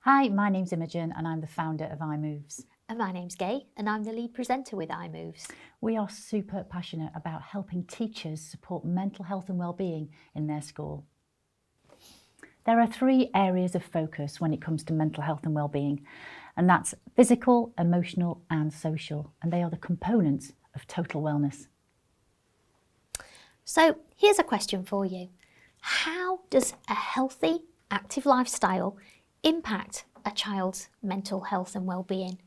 Hi, my name's Imogen and I'm the founder of iMoves. And my name's Gay and I'm the lead presenter with iMoves. We are super passionate about helping teachers support mental health and wellbeing in their school. There are 3 areas of focus when it comes to mental health and wellbeing, and that's physical, emotional and social, and they are the components of total wellness. So here's a question for you. How does a healthy, active lifestyle impact a child's mental health and well-being?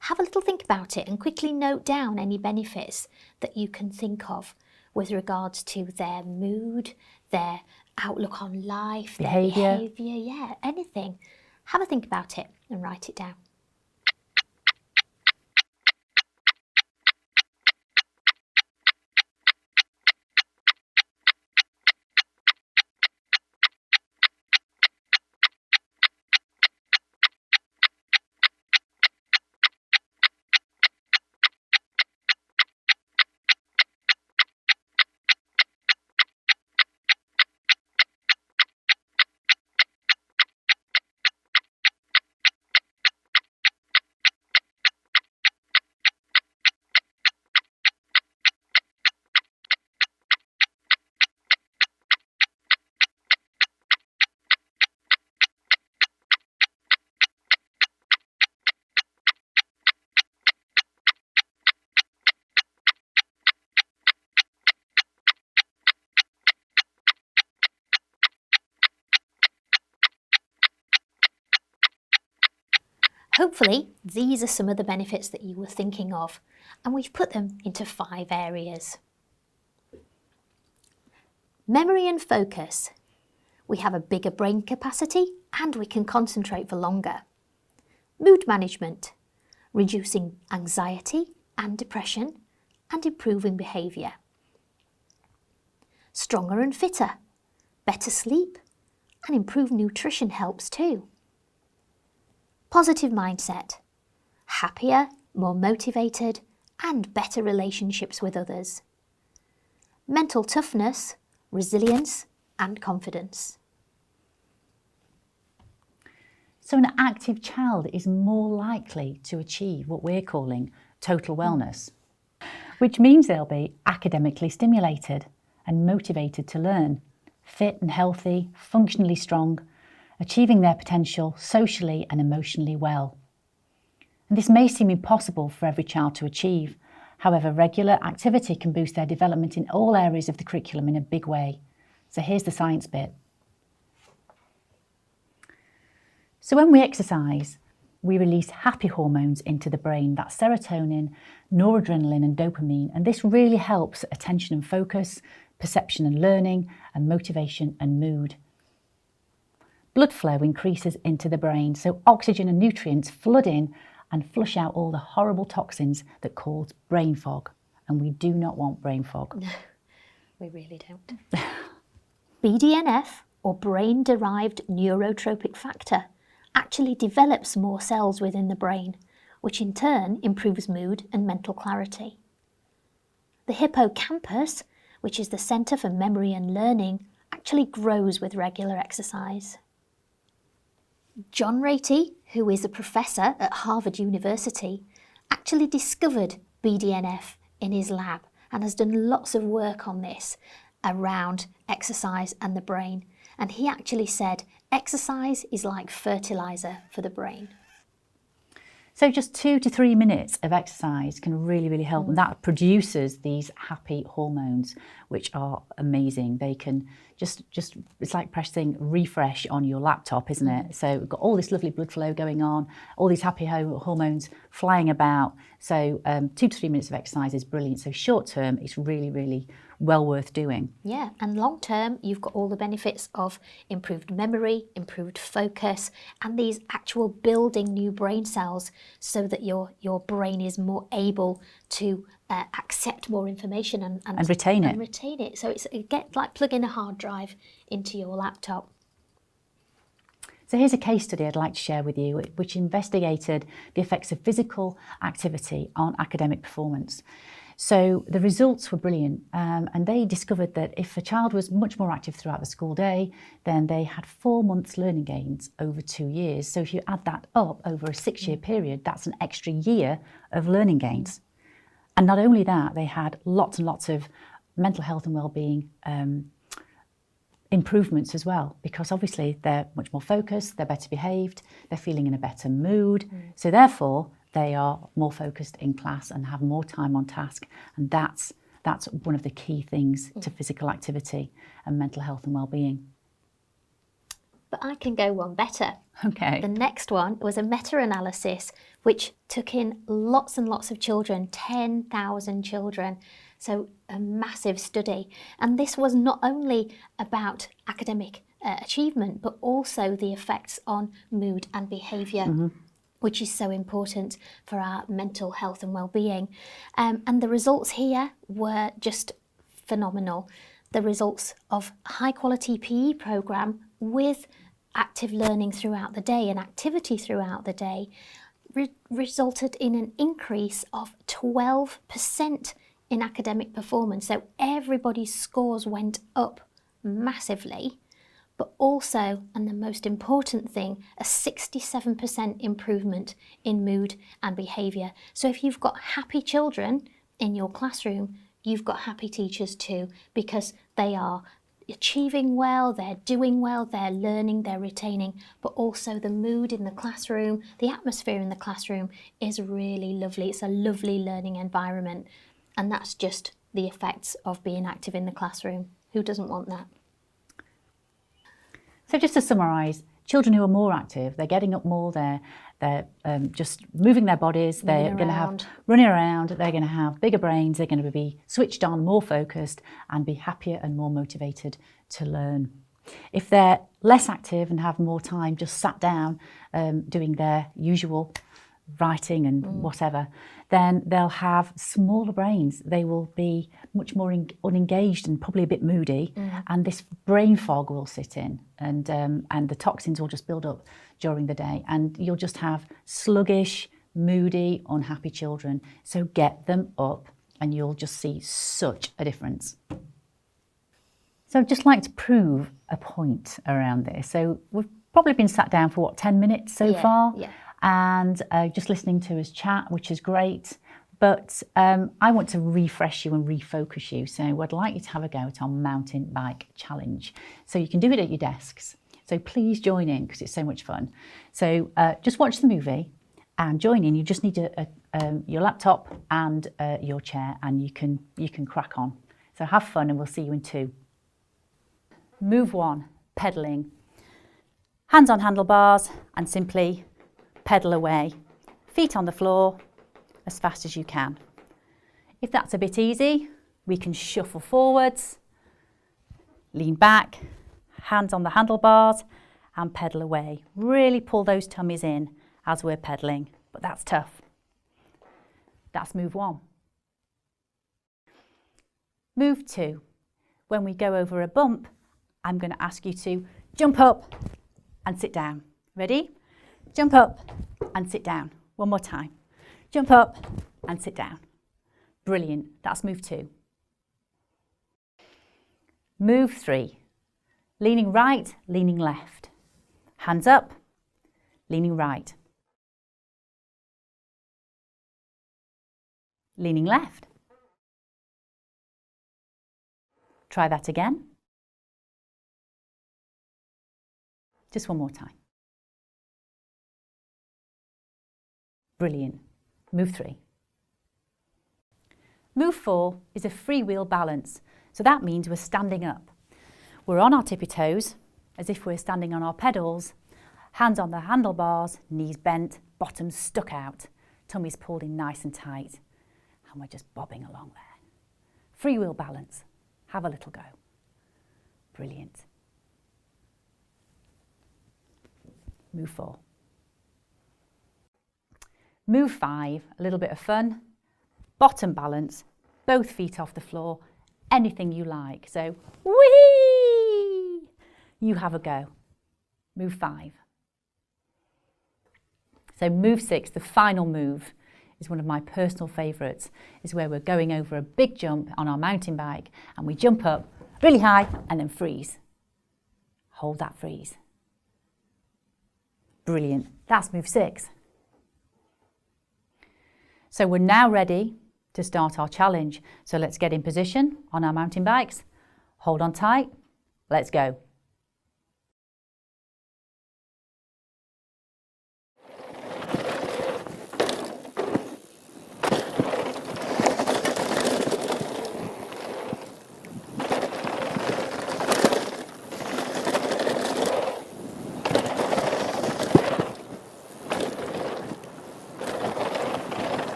Have a little think about it and quickly note down any benefits that you can think of with regards to their mood, their outlook on life, Behaviour. their behaviour, yeah, anything. Have a think about it and write it down. Hopefully, these are some of the benefits that you were thinking of, and we've put them into 5 areas. Memory and focus. We have a bigger brain capacity and we can concentrate for longer. Mood management. Reducing anxiety and depression and improving behaviour. Stronger and fitter. Better sleep and improved nutrition helps too. Positive mindset, happier, more motivated, and better relationships with others. Mental toughness, resilience, and confidence. So an active child is more likely to achieve what we're calling total wellness, which means they'll be academically stimulated and motivated to learn, fit and healthy, functionally strong, achieving their potential socially and emotionally well. And this may seem impossible for every child to achieve. However, regular activity can boost their development in all areas of the curriculum in a big way. So here's the science bit. So when we exercise, we release happy hormones into the brain. That's serotonin, noradrenaline and dopamine. And this really helps attention and focus, perception and learning, and motivation and mood. Blood flow increases into the brain, so oxygen and nutrients flood in and flush out all the horrible toxins that cause brain fog. And we do not want brain fog. No, we really don't. BDNF, or brain-derived neurotropic factor, actually develops more cells within the brain, which in turn improves mood and mental clarity. The hippocampus, which is the centre for memory and learning, actually grows with regular exercise. John Ratey, who is a professor at Harvard University, actually discovered BDNF in his lab and has done lots of work on this around exercise and the brain. And he actually said exercise is like fertiliser for the brain. So just 2 to 3 minutes of exercise can really help, and that produces these happy hormones, which are amazing. They can just it's like pressing refresh on your laptop, isn't it? So we've got all this lovely blood flow going on, all these happy hormones flying about. So 2 to 3 minutes of exercise is brilliant. So short term, it's really well worth doing. Yeah, and long term, you've got all the benefits of improved memory, improved focus, and these actual building new brain cells so that your brain is more able to accept more information and retain it. And retain it. So it's like plugging a hard drive into your laptop. So here's a case study I'd like to share with you, which investigated the effects of physical activity on academic performance. So the results were brilliant, and they discovered that if a child was much more active throughout the school day, then they had 4 months learning gains over 2 years. So if you add that up over a 6-year period, that's an extra year of learning gains. And not only that, they had lots and lots of mental health and wellbeing improvements as well, because obviously they're much more focused, they're better behaved, they're feeling in a better mood. So therefore, they are more focused in class and have more time on task. And that's one of the key things to physical activity and mental health and wellbeing. But I can go one better. Okay. The next one was a meta-analysis which took in lots and lots of children, 10,000 children. So a massive study. And this was not only about academic achievement, but also the effects on mood and behaviour, which is so important for our mental health and well-being. And the results here were just phenomenal. The results of a high-quality PE programme with active learning throughout the day and activity throughout the day resulted in an increase of 12% in academic performance. So everybody's scores went up massively, but also, and the most important thing, a 67% improvement in mood and behaviour. So if you've got happy children in your classroom, you've got happy teachers too, because they are achieving well, they're doing well, they're learning, they're retaining, but also the mood in the classroom, the atmosphere in the classroom is really lovely. It's a lovely learning environment. And that's just the effects of being active in the classroom. Who doesn't want that? So just to summarise, children who are more active, they're getting up more, they're just moving their bodies, they're going to have running around, they're going to have bigger brains, they're going to be switched on, more focused, and be happier and more motivated to learn. If they're less active and have more time just sat down doing their usual writing and whatever, then they'll have smaller brains. They will be much more unengaged and probably a bit moody, and this brain fog will sit in, and the toxins will just build up during the day, and you'll just have sluggish, moody, unhappy children. So get them up and you'll just see such a difference. So I'd just like to prove a point around this. So we've probably been sat down for 10 minutes so far? Yeah. And just listening to us chat, which is great. But I want to refresh you and refocus you. So I'd like you to have a go at our mountain bike challenge. So you can do it at your desks. So please join in because it's so much fun. So just watch the movie and join in. You just need your laptop and your chair, and you can crack on. So have fun, and we'll see you in 2. Move 1, pedalling. Hands on handlebars and simply pedal away, feet on the floor as fast as you can. If that's a bit easy, we can shuffle forwards, lean back, hands on the handlebars and pedal away. Really pull those tummies in as we're pedaling, but that's tough. That's move 1. Move 2. When we go over a bump, I'm going to ask you to jump up and sit down. Ready? Jump up and sit down. One more time. Jump up and sit down. Brilliant. That's move 2. Move 3. Leaning right, leaning left. Hands up, leaning right. Leaning left. Try that again. Just one more time. Brilliant. Move 3. Move 4 is a freewheel balance. So that means we're standing up. We're on our tippy toes, as if we're standing on our pedals, hands on the handlebars, knees bent, bottoms stuck out, tummies pulled in nice and tight, and we're just bobbing along there. Freewheel balance. Have a little go. Brilliant. Move 4. Move 5, a little bit of fun. Bottom balance, both feet off the floor, anything you like. So, whee! You have a go. Move 5. So move 6, the final move, is one of my personal favourites, is where we're going over a big jump on our mountain bike and we jump up really high and then freeze. Hold that freeze. Brilliant. That's move 6. So we're now ready to start our challenge. So let's get in position on our mountain bikes. Hold on tight. Let's go.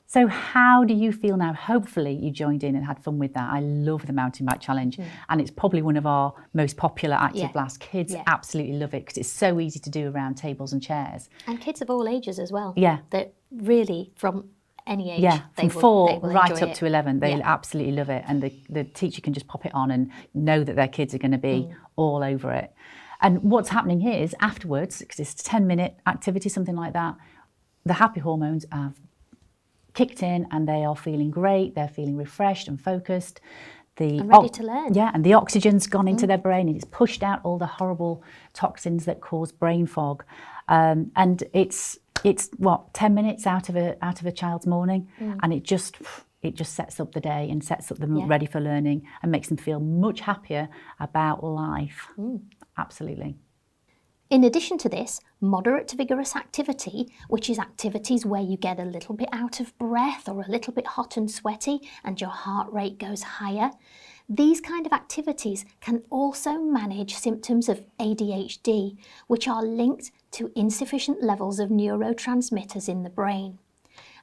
So how do you feel now? Hopefully you joined in and had fun with that. I love the mountain bike challenge and it's probably one of our most popular active blast. Kids absolutely love it because it's so easy to do around tables and chairs. And kids of all ages as well. Yeah. That really from any age. Yeah, from 4 right up to 11. They'll Yeah. absolutely love it. And the teacher can just pop it on and know that their kids are going to be all over it. And what's happening here is afterwards, because it's a 10-minute activity, something like that, the happy hormones have kicked in and they are feeling great. They're feeling refreshed and focused. And ready to learn. Yeah, and the oxygen's gone into their brain and it's pushed out all the horrible toxins that cause brain fog. And it's what, 10 minutes out of a child's morning, and it just sets up the day and sets up them ready for learning and makes them feel much happier about life. Absolutely. In addition to this, moderate to vigorous activity, which is activities where you get a little bit out of breath or a little bit hot and sweaty and your heart rate goes higher, these kind of activities can also manage symptoms of ADHD, which are linked to insufficient levels of neurotransmitters in the brain.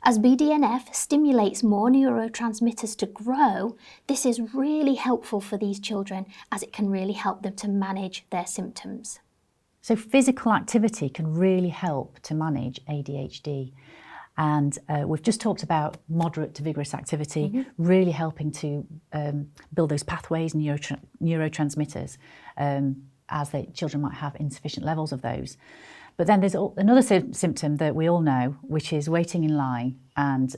As BDNF stimulates more neurotransmitters to grow, this is really helpful for these children as it can really help them to manage their symptoms. So physical activity can really help to manage ADHD. And we've just talked about moderate to vigorous activity, really helping to build those pathways, neurotransmitters, as children might have insufficient levels of those. But then there's another symptom that we all know, which is waiting in line and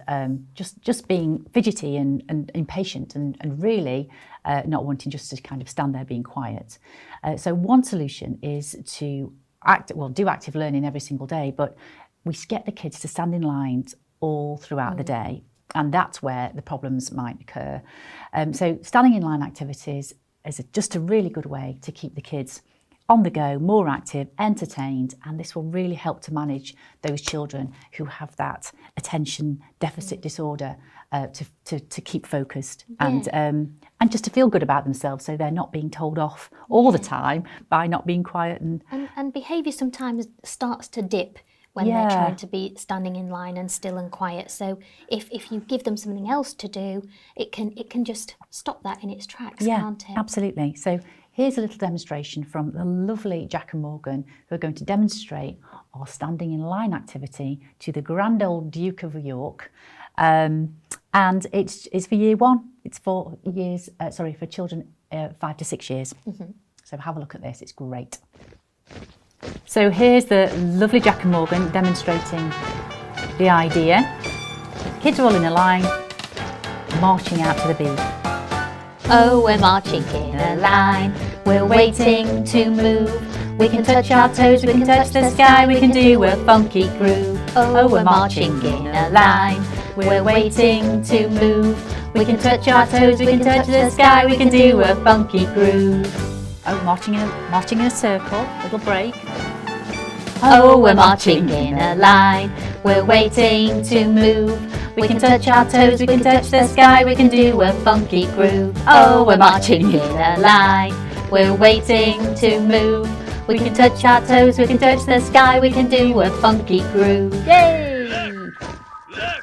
just being fidgety and impatient and really not wanting just to kind of stand there being quiet. So one solution is to do active learning every single day, but we get the kids to stand in lines all throughout the day, and that's where the problems might occur. So standing in line activities is just a really good way to keep the kids on the go, more active, entertained, and this will really help to manage those children who have that attention deficit disorder, to keep focused and just to feel good about themselves, so they're not being told off all the time by not being quiet. And behaviour sometimes starts to dip when they're trying to be standing in line and still and quiet. So if you give them something else to do, it can just stop that in its tracks, can't it? Absolutely. So here's a little demonstration from the lovely Jack and Morgan, who are going to demonstrate our standing in line activity to the grand old Duke of York. And it's for year 1. It's for children 5 to 6 years. So have a look at this, it's great. So here's the lovely Jack and Morgan demonstrating the idea. Kids are all in a line, marching out to the beat. Oh, we're marching in a line, we're waiting to move. We can touch our toes, we can touch the sky, we can do a funky groove. Oh, we're marching in a line, we're waiting to move. We can touch our toes, we can touch the sky, we can do a funky groove. Oh, marching in a circle, little break. Oh, we're marching in a line, we're waiting to move. We can touch our toes, we can touch the sky, we can do a funky groove. Oh, we're marching in a line, we're waiting to move. We can touch our toes, we can touch the sky, we can do a funky groove. Yay! Left,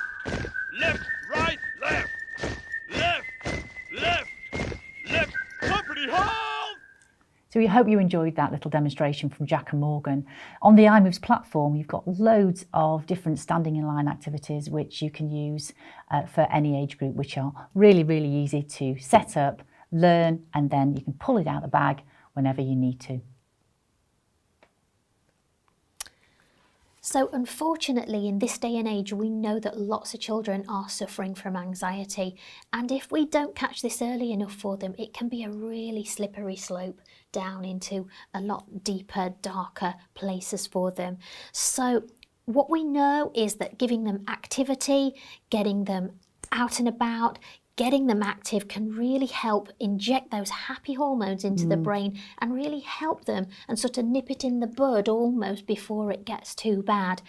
left, right, left. So we hope you enjoyed that little demonstration from Jack and Morgan. On the iMoves platform, you've got loads of different standing in line activities which you can use for any age group, which are really, really easy to set up, learn, and then you can pull it out of the bag whenever you need to. So unfortunately, in this day and age, we know that lots of children are suffering from anxiety. And if we don't catch this early enough for them, it can be a really slippery slope down into a lot deeper, darker places for them. So what we know is that giving them activity, getting them out and about, getting them active can really help inject those happy hormones into the brain and really help them and sort of nip it in the bud almost before it gets too bad.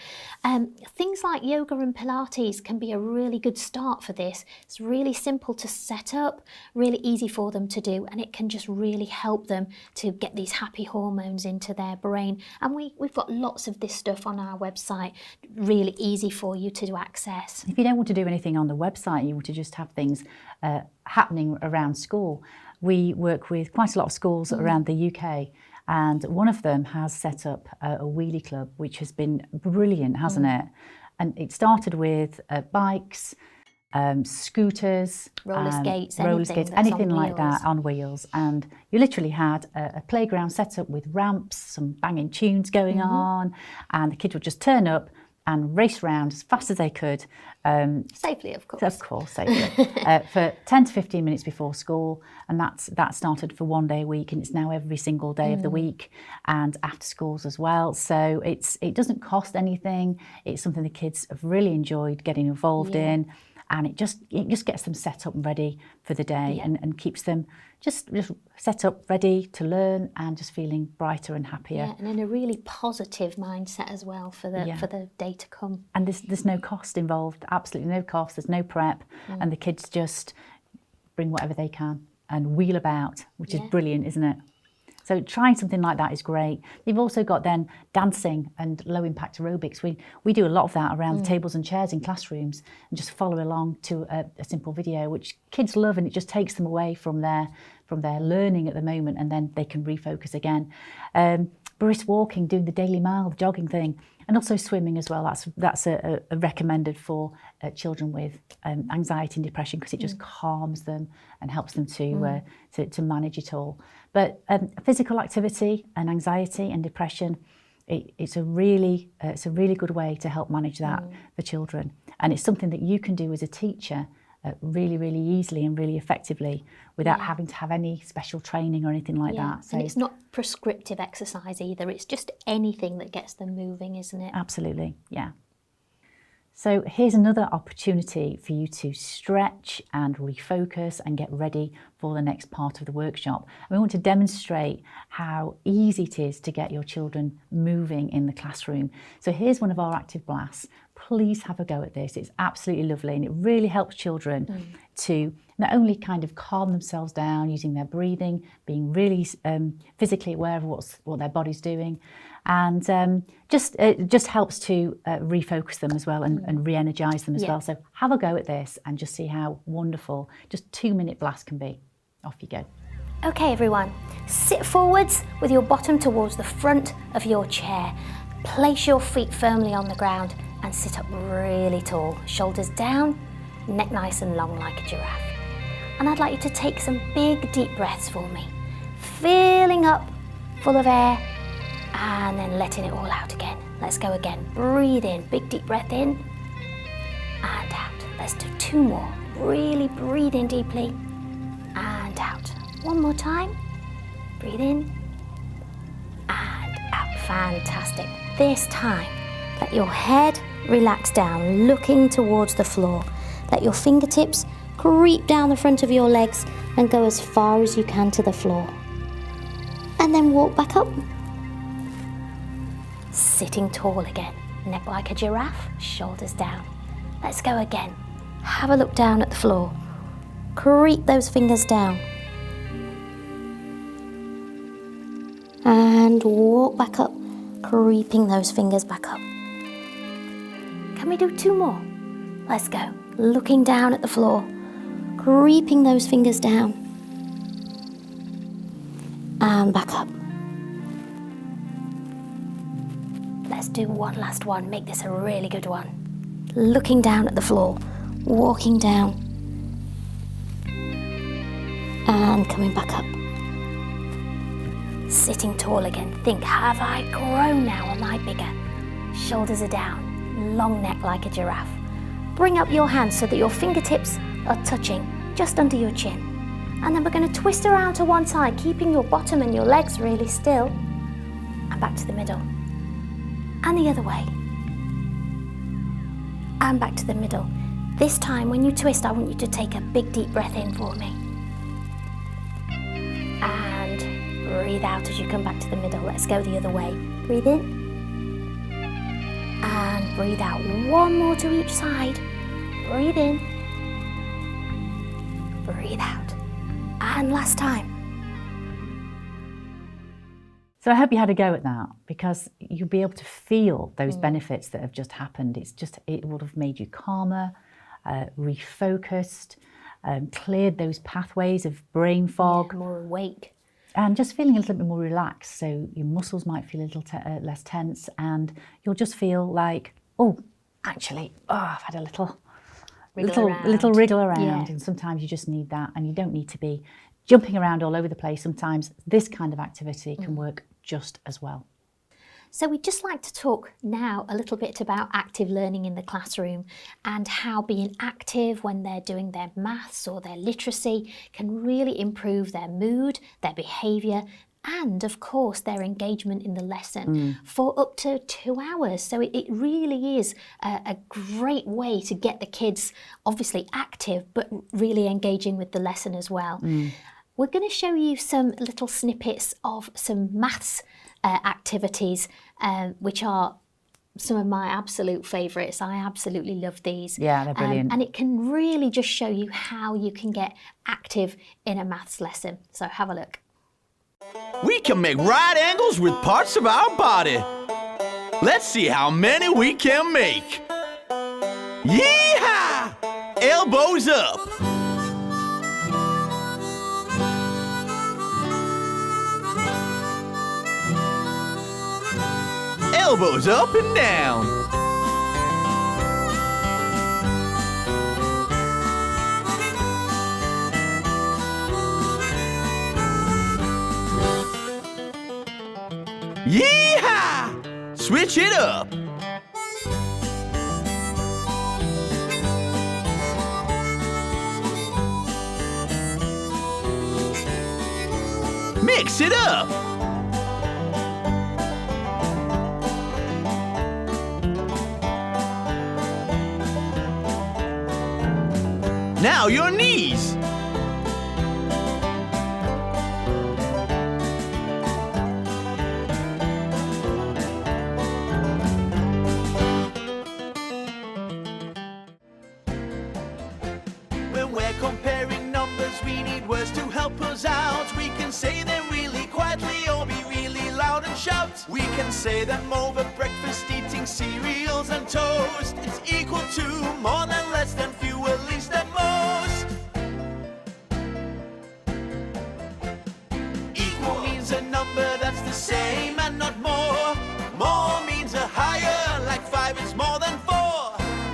Things like yoga and Pilates can be a really good start for this. It's really simple to set up, really easy for them to do, and it can just really help them to get these happy hormones into their brain. And we've got lots of this stuff on our website, really easy for you to access. If you don't want to do anything on the website, you want to just have things happening around school. We work with quite a lot of schools around the UK, and one of them has set up a wheelie club, which has been brilliant, hasn't it? And it started with bikes, scooters, roller skates, anything like that on wheels. And you literally had a playground set up with ramps, some banging tunes going on, and the kids would just turn up and race around as fast as they could. Safely, of course. Of course, safely. For 10 to 15 minutes before school. And that started for 1 day a week, and it's now every single day of the week, and after schools as well. So it doesn't cost anything. It's something the kids have really enjoyed getting involved in. And it just gets them set up and ready for the day, and keeps them just set up, ready to learn, and just feeling brighter and happier. Yeah, and in a really positive mindset as well for the day to come. And there's no cost involved, absolutely no cost. There's no prep, and the kids just bring whatever they can and wheel about, which is brilliant, isn't it? So trying something like that is great. You've also got then dancing and low impact aerobics. We do a lot of that around the tables and chairs in classrooms, and just follow along to a simple video, which kids love, and it just takes them away from their learning at the moment, and then they can refocus again. Brisk walking, doing the daily mile, the jogging thing, and also swimming as well. That's a recommended for children with anxiety and depression, because it just calms them and helps them to manage it all. But physical activity and anxiety and depression, it's a really good way to help manage that for children, and it's something that you can do as a teacher really, really easily and really effectively without having to have any special training or anything like that. So, and it's not prescriptive exercise either. It's just anything that gets them moving, isn't it? Absolutely, yeah. So here's another opportunity for you to stretch and refocus and get ready for the next part of the workshop. And we want to demonstrate how easy it is to get your children moving in the classroom. So here's one of our active blasts. Please have a go at this. It's absolutely lovely, and it really helps children to not only kind of calm themselves down using their breathing, being really physically aware of what their body's doing, and it just helps to refocus them as well, and re-energise them as well. So have a go at this and just see how wonderful just 2-minute blast can be. Off you go. Okay everyone, sit forwards with your bottom towards the front of your chair. Place your feet firmly on the ground and sit up really tall, shoulders down, neck nice and long like a giraffe. And I'd like you to take some big deep breaths for me, filling up full of air and then letting it all out again. Let's go again. Breathe in, big deep breath in and out. Let's do 2 more. Really breathe in deeply and out. 1 more time. Breathe in and out. Fantastic. This time, let your head relax down, looking towards the floor. Let your fingertips creep down the front of your legs and go as far as you can to the floor. And then walk back up. Sitting tall again, neck like a giraffe, shoulders down. Let's go again. Have a look down at the floor. Creep those fingers down. And walk back up, creeping those fingers back up. Can we do 2 more? Let's go. Looking down at the floor, creeping those fingers down. And back up. let's do one last one. Make this a really good one. Looking down at the floor, walking down, and coming back up. Sitting tall again. Think, have I grown now? Am I bigger? Shoulders are down, long neck like a giraffe. Bring up your hands so that your fingertips are touching just under your chin. And then we're going to twist around to one side, keeping your bottom and your legs really still. And back to the middle. And the other way. And back to the middle. This time when you twist, I want you to take a big deep breath in for me. And breathe out as you come back to the middle. Let's go the other way. Breathe in. And breathe out. One more to each side. Breathe in. Breathe out. And last time. So I hope you had a go at that, because you'll be able to feel those benefits that have just happened. It would have made you calmer, refocused, cleared those pathways of brain fog. Yeah, more awake. And just feeling a little bit more relaxed. So your muscles might feel a little less tense, and you'll just feel like, I've had a little wriggle around. Yeah. And sometimes you just need that, and you don't need to be jumping around all over the place. Sometimes this kind of activity can work just as well. So we'd just like to talk now a little bit about active learning in the classroom and how being active when they're doing their maths or their literacy can really improve their mood, their behaviour, and of course their engagement in the lesson for up to 2 hours. So it really is a great way to get the kids obviously active but really engaging with the lesson as well. We're going to show you some little snippets of some maths activities which are some of my absolute favourites. I absolutely love these. Yeah, they're brilliant. And it can really just show you how you can get active in a maths lesson. So have a look. We can make right angles with parts of our body. Let's see how many we can make. Yee-haw! Elbows up. Elbows up and down. Yee-haw! Switch it up. Mix it up. Now your knees. When we're comparing numbers, we need words to help us out. We can say them really quietly or be really loud and shout. We can say them over breakfast, eating cereals and toast. It's equal to, more than, less than, fewer, least and most. Equal means a number that's the same and not more. More means a higher, like 5 is more than 4.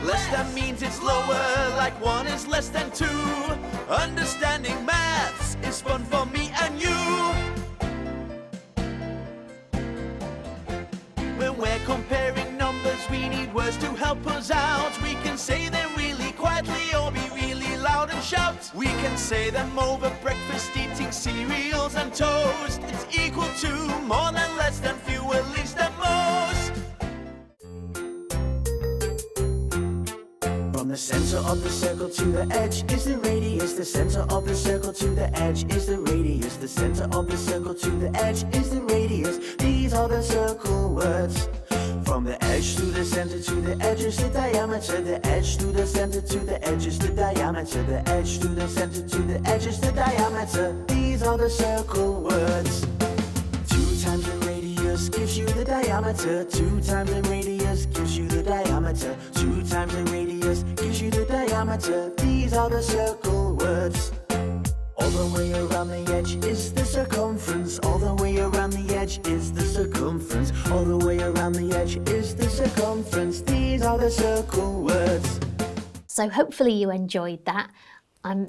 Less than means it's lower, like 1 is less than 2. Understanding maths is fun for me and you. When we're comparing numbers, we need words to help us out. We can say them really quietly or be really loud and shout. We can say them over breakfast, eating cereals and toast. It's equal to, more than, less than, fewer, least and most. From the center of the circle to the edge is the radius. The center of the circle to the edge is the radius. The center of the circle to the edge is the radius. These are the circle words. From the edge to the center to the edge is the diameter. The edge to the center to the edge is the diameter. The edge to the center to the edge is the diameter. These are the circle words. 2 times the radius gives you the diameter. 2 times the radius gives you the diameter. 2 times the radius gives you the diameter. These are the circle words. All the way around the edge is the circumference. All the way around the edge is the circumference. All the way around the edge is the circumference. These are the circle words. So hopefully you enjoyed that.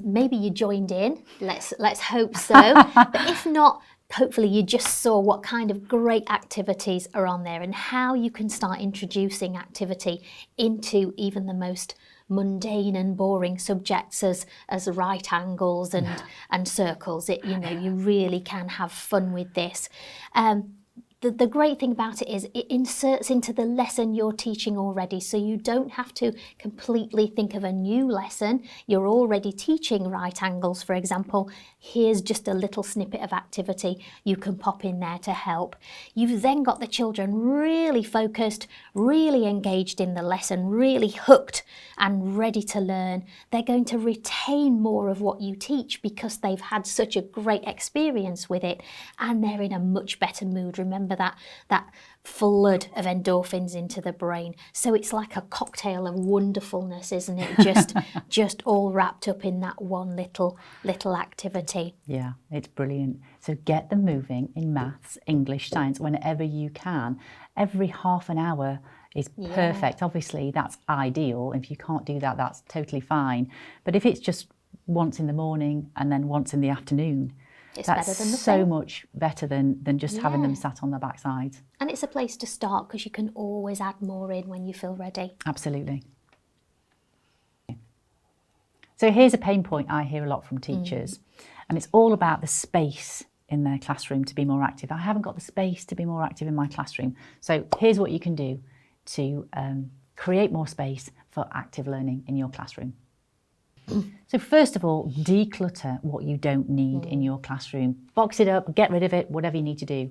Maybe you joined in. Let's hope so. But if not, hopefully you just saw what kind of great activities are on there and how you can start introducing activity into even the most mundane and boring subjects as right angles and circles. You really can have fun with this. The great thing about it is it inserts into the lesson you're teaching already, so you don't have to completely think of a new lesson. You're already teaching right angles, for example. Here's just a little snippet of activity you can pop in there to help. You've then got the children really focused, really engaged in the lesson, really hooked and ready to learn. They're going to retain more of what you teach because they've had such a great experience with it, and they're in a much better mood. Remember that flood of endorphins into the brain. So it's like a cocktail of wonderfulness, isn't it? Just all wrapped up in that one little activity. Yeah, it's brilliant. So get them moving in maths, English, science, whenever you can. Every half an hour is perfect. Obviously, that's ideal. If you can't do that, that's totally fine. But if it's just once in the morning and then once in the afternoon, it's that's better than nothing. so much better than just having them sat on their backside. And it's a place to start because you can always add more in when you feel ready. Absolutely. So here's a pain point I hear a lot from teachers, and it's all about the space in their classroom to be more active. I haven't got the space to be more active in my classroom. So here's what you can do to create more space for active learning in your classroom. So first of all, declutter what you don't need in your classroom. Box it up, get rid of it, whatever you need to do.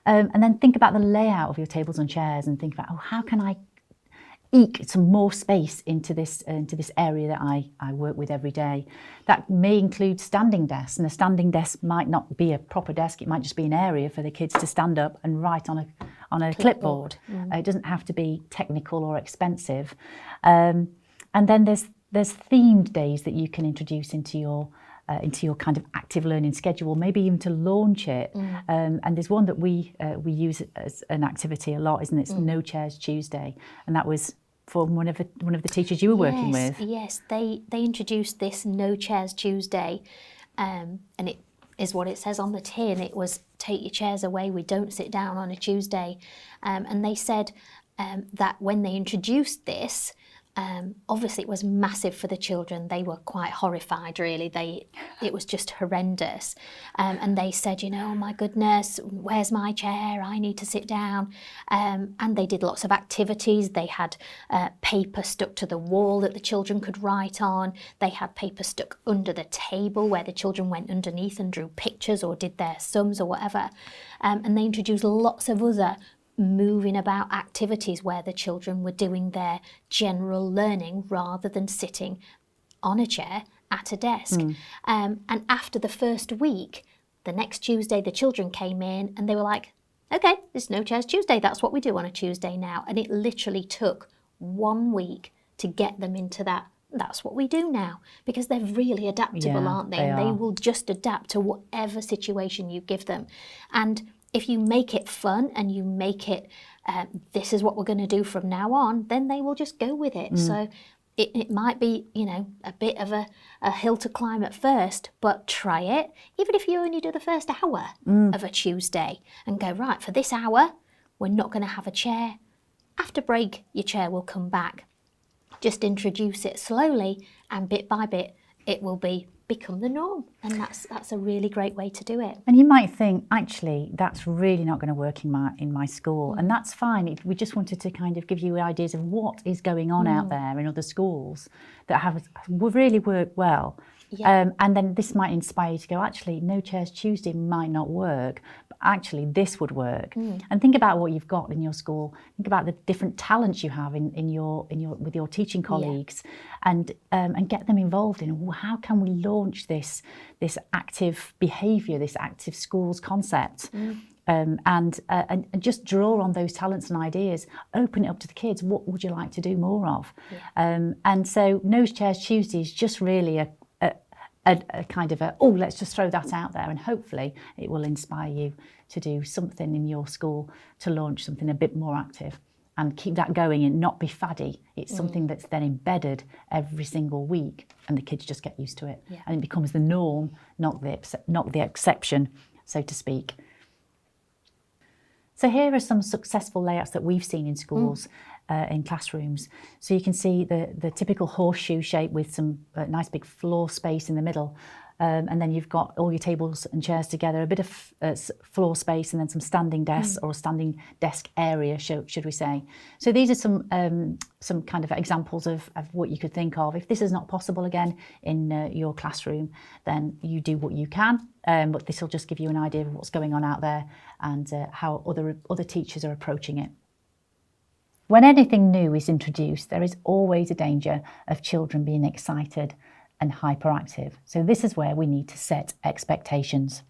And then think about the layout of your tables and chairs and think about, how can I eke some more space into this area that I work with every day. That may include standing desks, and a standing desk might not be a proper desk. It might just be an area for the kids to stand up and write on a clipboard. It doesn't have to be technical or expensive. And then there's themed days that you can introduce into your kind of active learning schedule, maybe even to launch it. And there's one that we use as an activity a lot, isn't it? It's No Chairs Tuesday, and that was from one of the teachers you were working with. Yes, they introduced this No Chairs Tuesday, and it is what it says on the tin. It was take your chairs away, we don't sit down on a Tuesday. And they said that when they introduced this, obviously it was massive for the children. They were quite horrified, really. It was just horrendous. And they said, oh my goodness, where's my chair? I need to sit down. And they did lots of activities. They had paper stuck to the wall that the children could write on. They had paper stuck under the table where the children went underneath and drew pictures or did their sums or whatever. And they introduced lots of other moving about activities where the children were doing their general learning rather than sitting on a chair at a desk. And after the first week, the next Tuesday, the children came in and they were like, okay, it's No Chairs Tuesday. That's what we do on a Tuesday now. And it literally took 1 week to get them into that. That's what we do now, because they're really adaptable, aren't they? And they will just adapt to whatever situation you give them. And if you make it fun and you make it, this is what we're going to do from now on, then they will just go with it. So it might be, a bit of a hill to climb at first, but try it. Even if you only do the first hour of a Tuesday and go, right, for this hour, we're not going to have a chair. After break, your chair will come back. Just introduce it slowly, and bit by bit, it will become the norm, and that's a really great way to do it. And you might think, actually, that's really not going to work in my school, and that's fine. We just wanted to kind of give you ideas of what is going on out there in other schools that have really worked well. And then this might inspire you to go, actually, No Chairs Tuesday might not work, but actually this would work. And think about what you've got in your school. Think about the different talents you have with your teaching colleagues, and get them involved in how can we launch this active behaviour, this active schools concept. And just draw on those talents and ideas, open it up to the kids. What would you like to do more of? And so No Chairs Tuesday is just really a kind of oh, let's just throw that out there, and hopefully it will inspire you to do something in your school to launch something a bit more active and keep that going and not be faddy. It's something that's then embedded every single week, and the kids just get used to it, and it becomes the norm, not the exception, so to speak. So here are some successful layouts that we've seen in schools, in classrooms. So you can see the typical horseshoe shape with some nice big floor space in the middle. And then you've got all your tables and chairs together, a bit of floor space, and then some standing desks or a standing desk area, should we say. So these are some kind of examples of what you could think of. If this is not possible again in your classroom, then you do what you can. But this will just give you an idea of what's going on out there and how other teachers are approaching it. When anything new is introduced, there is always a danger of children being excited and hyperactive. So this is where we need to set expectations.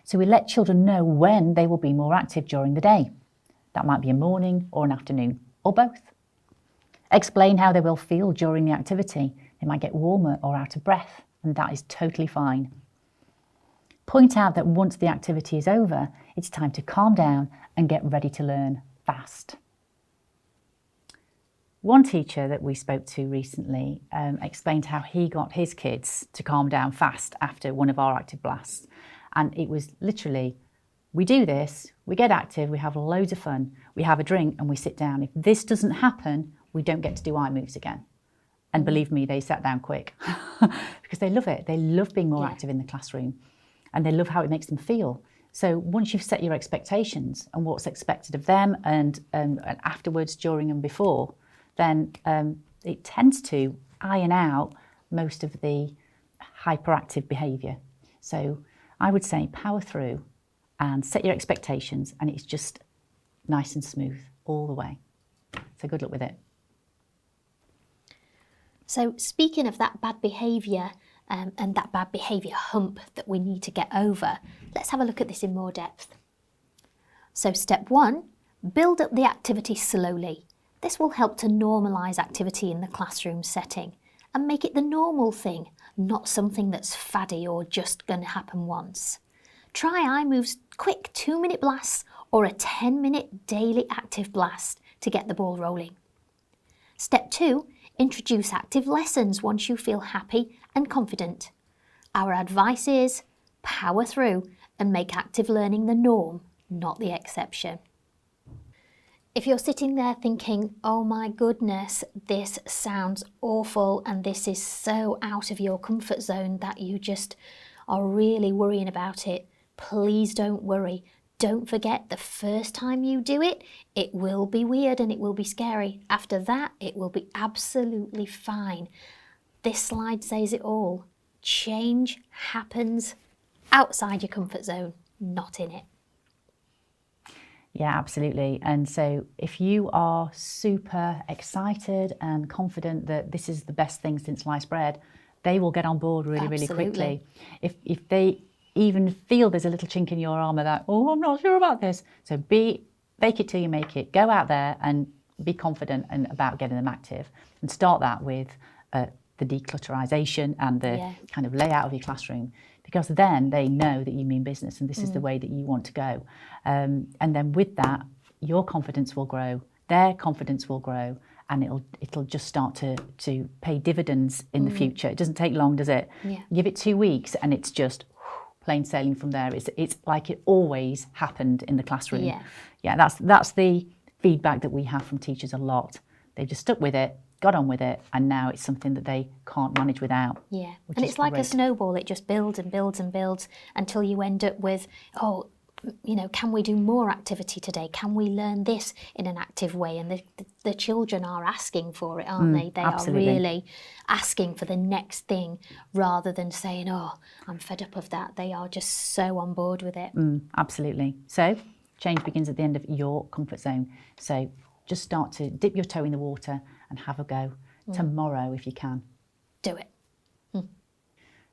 So we let children know when they will be more active during the day. That might be a morning or an afternoon, or both. Explain how they will feel during the activity. They might get warmer or out of breath, and that is totally fine. Point out that once the activity is over, it's time to calm down and get ready to learn fast. One teacher that we spoke to recently explained how he got his kids to calm down fast after one of our active blasts. And it was literally, we do this, we get active, we have loads of fun, we have a drink and we sit down. If this doesn't happen, we don't get to do eye moves again. And believe me, they sat down quick because they love it. They love being more active in the classroom and they love how it makes them feel. So once you've set your expectations and what's expected of them and afterwards, during and before, then it tends to iron out most of the hyperactive behaviour. So I would say power through and set your expectations, and it's just nice and smooth all the way. So good luck with it. So speaking of that bad behaviour and that bad behaviour hump that we need to get over, let's have a look at this in more depth. So step 1, build up the activity slowly. This will help to normalise activity in the classroom setting and make it the normal thing, not something that's faddy or just going to happen once. Try iMove's quick 2-minute blasts or a 10-minute daily active blast to get the ball rolling. Step 2, introduce active lessons once you feel happy and confident. Our advice is power through and make active learning the norm, not the exception. If you're sitting there thinking, oh my goodness, this sounds awful and this is so out of your comfort zone that you just are really worrying about it, please don't worry. Don't forget, the first time you do it, it will be weird and it will be scary. After that, it will be absolutely fine. This slide says it all. Change happens outside your comfort zone, not in it. Yeah, absolutely. And so if you are super excited and confident that this is the best thing since sliced bread, they will get on board really quickly. If they even feel there's a little chink in your armour that, oh, I'm not sure about this. So fake it till you make it. Go out there and be confident and about getting them active, and start that with the declutterization and the kind of layout of your classroom, because then they know that you mean business and this is the way that you want to go. And then with that, your confidence will grow, their confidence will grow, and it'll just start to pay dividends in the future. It doesn't take long, does it? Yeah. Give it 2 weeks and it's just plain sailing from there. It's like it always happened in the classroom. Yeah, that's the feedback that we have from teachers a lot. They've just stuck with it, got on with it, and now it's something that they can't manage without. Yeah, and it's like a snowball. It just builds and builds and builds until you end up with, oh, you know, can we do more activity today? Can we learn this in an active way? And the children are asking for it, aren't they? They absolutely are really asking for the next thing rather than saying, oh, I'm fed up of that. They are just so on board with it. Absolutely. So change begins at the end of your comfort zone. So just start to dip your toe in the water and have a go tomorrow if you can. Do it.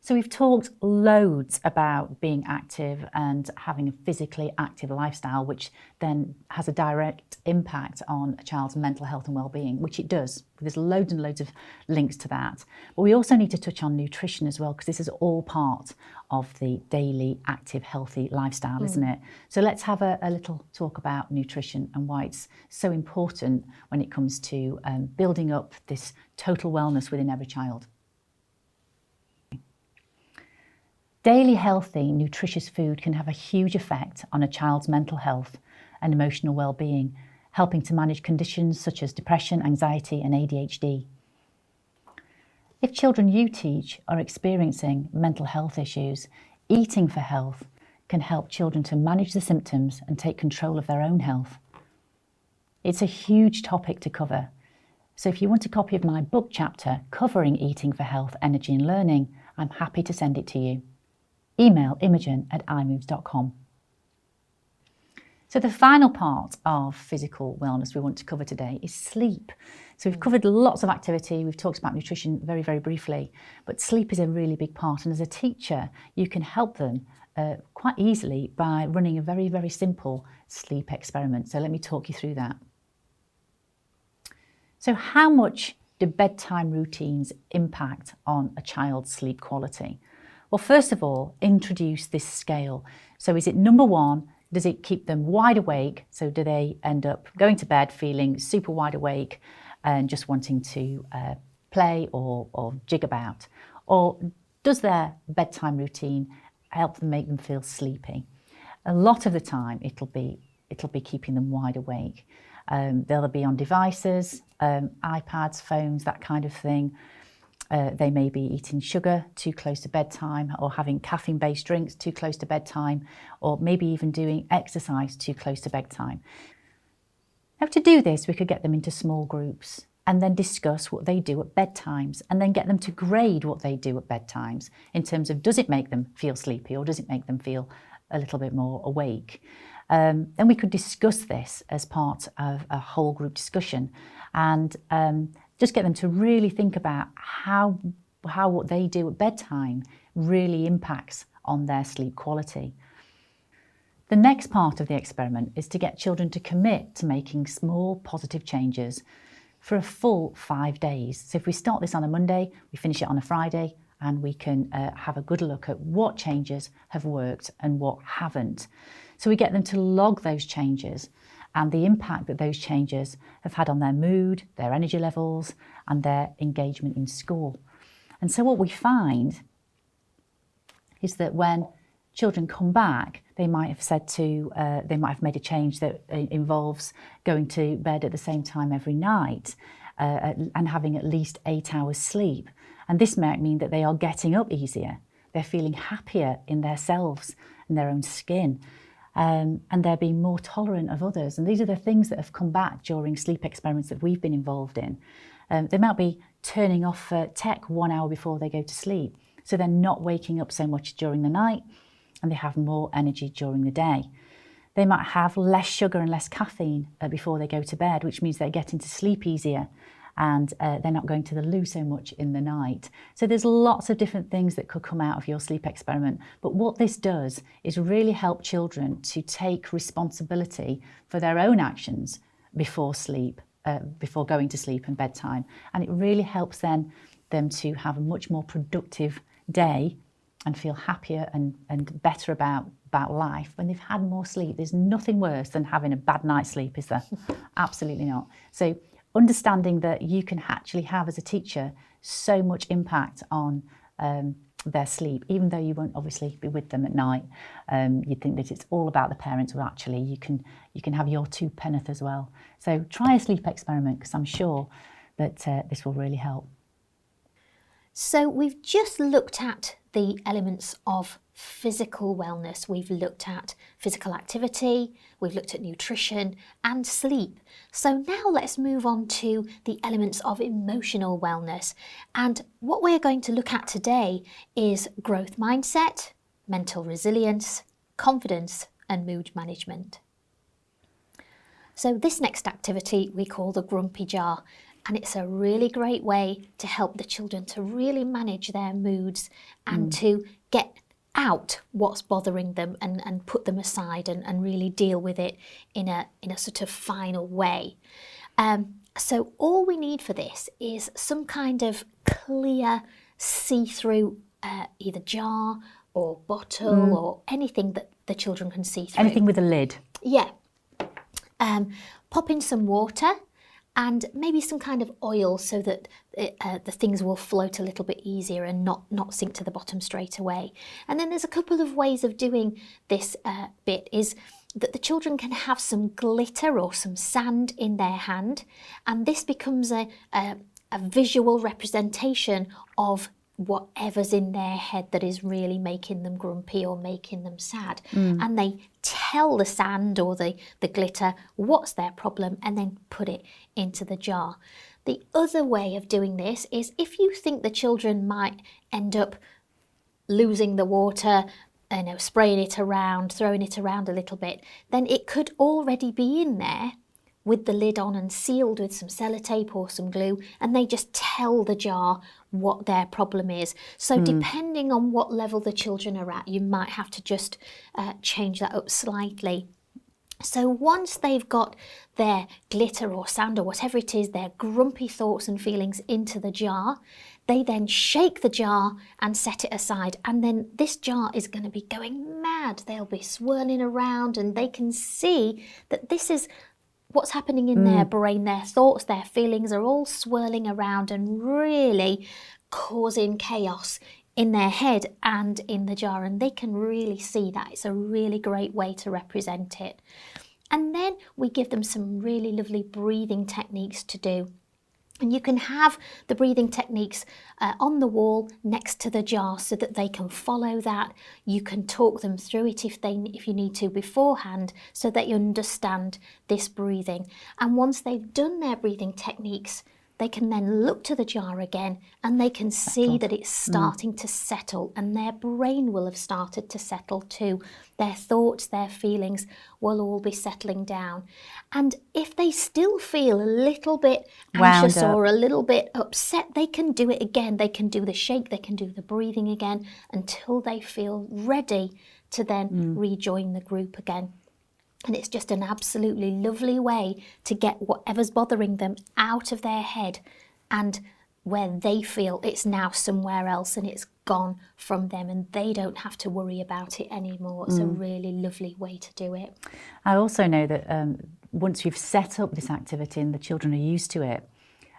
So we've talked loads about being active and having a physically active lifestyle, which then has a direct impact on a child's mental health and well-being, which it does. There's loads and loads of links to that. But we also need to touch on nutrition as well, because this is all part of the daily active, healthy lifestyle, isn't it? So let's have a little talk about nutrition and why it's so important when it comes to building up this total wellness within every child. Daily healthy, nutritious food can have a huge effect on a child's mental health and emotional well-being, helping to manage conditions such as depression, anxiety and ADHD. If children you teach are experiencing mental health issues, eating for health can help children to manage the symptoms and take control of their own health. It's a huge topic to cover. So if you want a copy of my book chapter covering eating for health, energy and learning, I'm happy to send it to you. Email imogen@imoves.com. So the final part of physical wellness we want to cover today is sleep. So we've covered lots of activity, we've talked about nutrition very, very briefly, but sleep is a really big part. And as a teacher, you can help them quite easily by running a very, very simple sleep experiment. So let me talk you through that. So how much do bedtime routines impact on a child's sleep quality? Well, first of all, introduce this scale. So is it number one, does it keep them wide awake? So do they end up going to bed feeling super wide awake and just wanting to play or jig about? Or does their bedtime routine help them make them feel sleepy? A lot of the time, it'll be keeping them wide awake. They'll be on devices, iPads, phones, that kind of thing. They may be eating sugar too close to bedtime, or having caffeine-based drinks too close to bedtime, or maybe even doing exercise too close to bedtime. Now, to do this, we could get them into small groups and then discuss what they do at bedtimes, and then get them to grade what they do at bedtimes in terms of, does it make them feel sleepy or does it make them feel a little bit more awake? Then we could discuss this as part of a whole group discussion, and just get them to really think about how what they do at bedtime really impacts on their sleep quality. The next part of the experiment is to get children to commit to making small positive changes for a full 5 days. So if we start this on a Monday, we finish it on a Friday, and we can have a good look at what changes have worked and what haven't. So we get them to log those changes and the impact that those changes have had on their mood, their energy levels, and their engagement in school. And so what we find is that when children come back, they might have made a change that involves going to bed at the same time every night and having at least 8 hours sleep. And this might mean that they are getting up easier. They're feeling happier in themselves and their own skin. And they're being more tolerant of others. And these are the things that have come back during sleep experiments that we've been involved in. They might be turning off tech 1 hour before they go to sleep, so they're not waking up so much during the night, and they have more energy during the day. They might have less sugar and less caffeine before they go to bed, which means they're getting to sleep easier, and they're not going to the loo so much in the night. So there's lots of different things that could come out of your sleep experiment. But what this does is really help children to take responsibility for their own actions before sleep, before going to sleep and bedtime. And it really helps them to have a much more productive day and feel happier and better about life when they've had more sleep. There's nothing worse than having a bad night's sleep, is there? Absolutely not. So understanding that you can actually have, as a teacher, so much impact on their sleep, even though you won't obviously be with them at night. You'd think that it's all about the parents, but actually you can have your two penneth as well. So try a sleep experiment, because I'm sure that this will really help. So we've just looked at the elements of physical wellness. We've looked at physical activity, we've looked at nutrition and sleep. So now let's move on to the elements of emotional wellness. And what we're going to look at today is growth mindset, mental resilience, confidence and mood management. So this next activity we call the grumpy jar. And it's a really great way to help the children to really manage their moods and to get out what's bothering them and put them aside and really deal with it in a sort of final way. So all we need for this is some kind of clear, see-through either jar or bottle or anything that the children can see through. Anything with a lid. Yeah. Pop in some water and maybe some kind of oil so that the things will float a little bit easier and not sink to the bottom straight away. And then there's a couple of ways of doing this bit is that the children can have some glitter or some sand in their hand, and this becomes a visual representation of whatever's in their head that is really making them grumpy or making them sad. And they tell the sand or the glitter what's their problem and then put it into the jar. The other way of doing this is if you think the children might end up losing the water, spraying it around, throwing it around a little bit, then it could already be in there with the lid on and sealed with some sellotape or some glue, and they just tell the jar what their problem is. So depending on what level the children are at, you might have to just change that up slightly. So once they've got their glitter or sand or whatever it is, their grumpy thoughts and feelings into the jar, they then shake the jar and set it aside. And then this jar is going to be going mad. They'll be swirling around and they can see that this is what's happening in their brain. Their thoughts, their feelings are all swirling around and really causing chaos in their head and in the jar, and they can really see that. It's a really great way to represent it. And then we give them some really lovely breathing techniques to do. And you can have the breathing techniques on the wall next to the jar so that they can follow that. You can talk them through it if you need to beforehand so that you understand this breathing. And once they've done their breathing techniques, they can then look to the jar again and they can see that it's starting to settle, and their brain will have started to settle too. Their thoughts, their feelings will all be settling down. And if they still feel a little bit anxious or a little bit upset, they can do it again. They can do the shake, they can do the breathing again until they feel ready to then rejoin the group again. And it's just an absolutely lovely way to get whatever's bothering them out of their head and where they feel it's now somewhere else and it's gone from them and they don't have to worry about it anymore. It's a really lovely way to do it. I also know that once you've set up this activity and the children are used to it,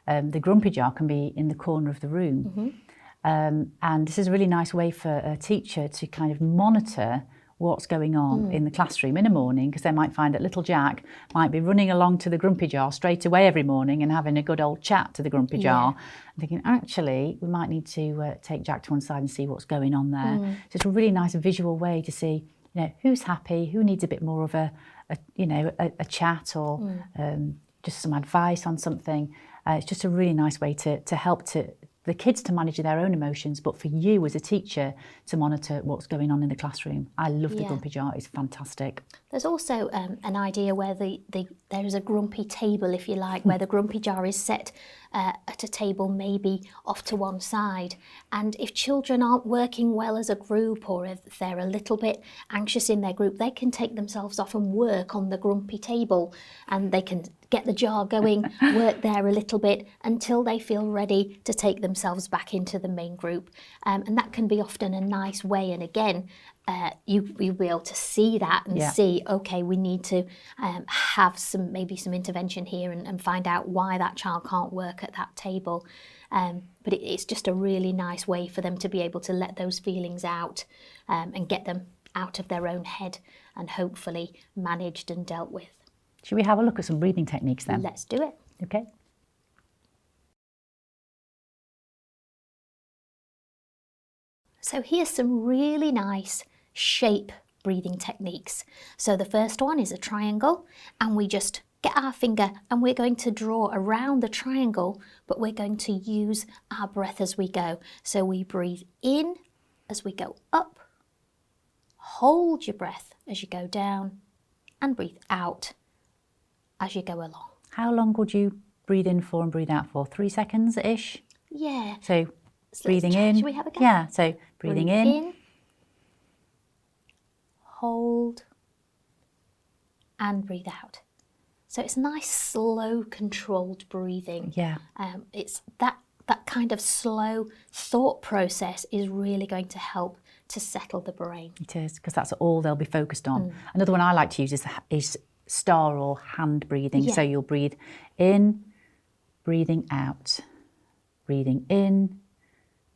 the grumpy jar can be in the corner of the room. And this is a really nice way for a teacher to kind of monitor what's going on in the classroom in a morning, because they might find that little Jack might be running along to the grumpy jar straight away every morning and having a good old chat to the grumpy jar, and thinking, actually, we might need to take Jack to one side and see what's going on there. So it's a really nice visual way to see, who's happy, who needs a bit more of a chat or just some advice on something. It's just a really nice way to help the kids to manage their own emotions, but for you as a teacher to monitor what's going on in the classroom. I love the grumpy jar, it's fantastic. There's also an idea where there is a grumpy table, if you like, where the grumpy jar is set at a table maybe off to one side. And if children aren't working well as a group, or if they're a little bit anxious in their group, they can take themselves off and work on the grumpy table, and they can get the jar going, work there a little bit until they feel ready to take themselves back into the main group. And that can be often a nice way. And again, you'll be able to see that and see, okay, we need to have maybe some intervention here and find out why that child can't work at that table. But it's just a really nice way for them to be able to let those feelings out and get them out of their own head and hopefully managed and dealt with. Should we have a look at some breathing techniques then? Let's do it. Okay. So here's some really nice shape breathing techniques. So the first one is a triangle, and we just get our finger and we're going to draw around the triangle, but we're going to use our breath as we go. So we breathe in as we go up, hold your breath as you go down, and breathe out as you go along. How long would you breathe in for and breathe out for 3 seconds-ish. Yeah. So So breathing let's try. in. Shall we have a go? Yeah, so breathing Breathe in, hold, and breathe out. So it's nice, slow, controlled breathing. yeah, It's that kind of slow thought process is really going to help to settle the brain. it is, because that's all they'll be focused on. Another one I like to use is star or hand breathing. Yeah. So you'll breathe in, breathing out, breathing in,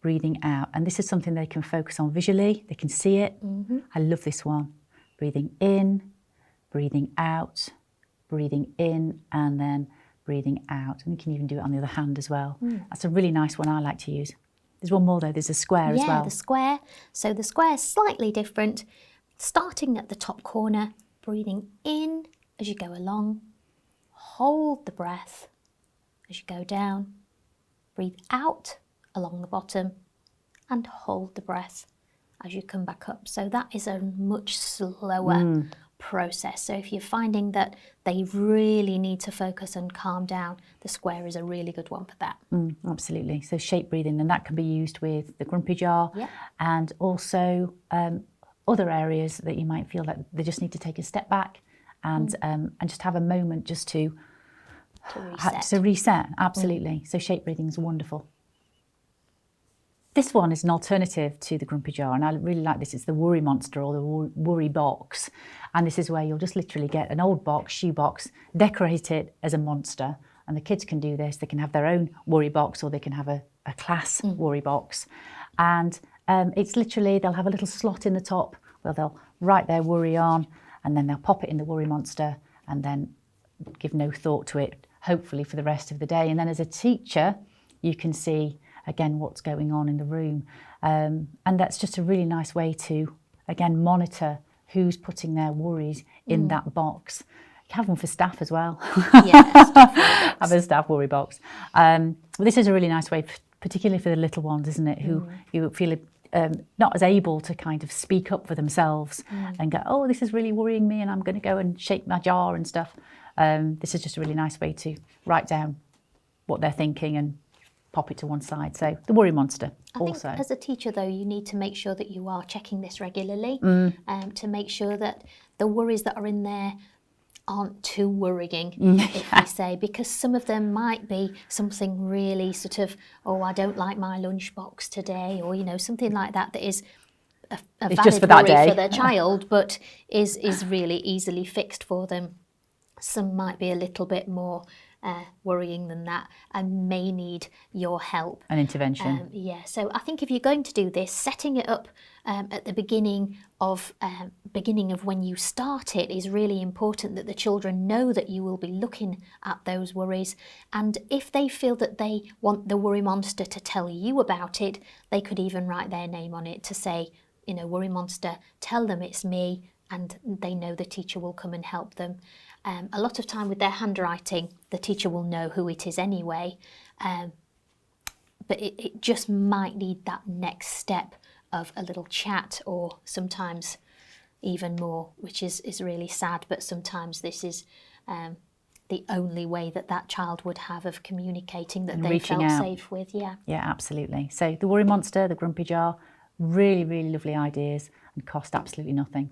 breathing out. And this is something they can focus on visually. They can see it. I love this one. Breathing in, breathing out, breathing in, and then breathing out. And you can even do it on the other hand as well. That's a really nice one I like to use. There's one more though, there's a square as well. Yeah, the square. So the square is slightly different. Starting at the top corner, breathing in as you go along, hold the breath as you go down, breathe out along the bottom, and hold the breath as you come back up. So that is a much slower process. So if you're finding that they really need to focus and calm down, the square is a really good one for that. Absolutely. So shape breathing, and that can be used with the grumpy jar, and also other areas that you might feel that they just need to take a step back and just have a moment just to reset. Absolutely. So shape breathing is wonderful. This one is an alternative to the grumpy jar, and I really like this. It's the worry monster or the worry box. And this is where you'll just literally get an old box, shoe box, decorate it as a monster. And the kids can do this. They can have their own worry box, or they can have a class worry box. And it's literally, they'll have a little slot in the top where they'll write their worry on, and then they'll pop it in the worry monster and then give no thought to it, hopefully for the rest of the day. And then as a teacher, you can see again what's going on in the room, and that's just a really nice way to again monitor who's putting their worries in that box. You have one for staff as well. Have a staff worry box. Well, this is a really nice way, particularly for the little ones, isn't it, who you feel not as able to kind of speak up for themselves and go, oh, this is really worrying me and I'm going to go and shake my jar and stuff. This is just a really nice way to write down what they're thinking and pop it to one side. So the worry monster also. I think as a teacher though, you need to make sure that you are checking this regularly to make sure that the worries that are in there aren't too worrying, if we say, because some of them might be something really sort of, oh, I don't like my lunchbox today, or, you know, something like that that is a valid just for that worry day for their child, but is really easily fixed for them. Some might be a little bit more worrying than that and may need your help. An intervention. So I think if you're going to do this, setting it up at the beginning of when you start it is really important, that the children know that you will be looking at those worries. And if they feel that they want the worry monster to tell you about it, they could even write their name on it to say, you know, worry monster, tell them it's me, and they know the teacher will come and help them. A lot of time with their handwriting, the teacher will know who it is anyway, but it just might need that next step of a little chat, or sometimes even more, which is really sad, but sometimes this is the only way that child would have of communicating that they felt safe with. Yeah, absolutely. So the worry monster, the grumpy jar, really, really lovely ideas and cost absolutely nothing.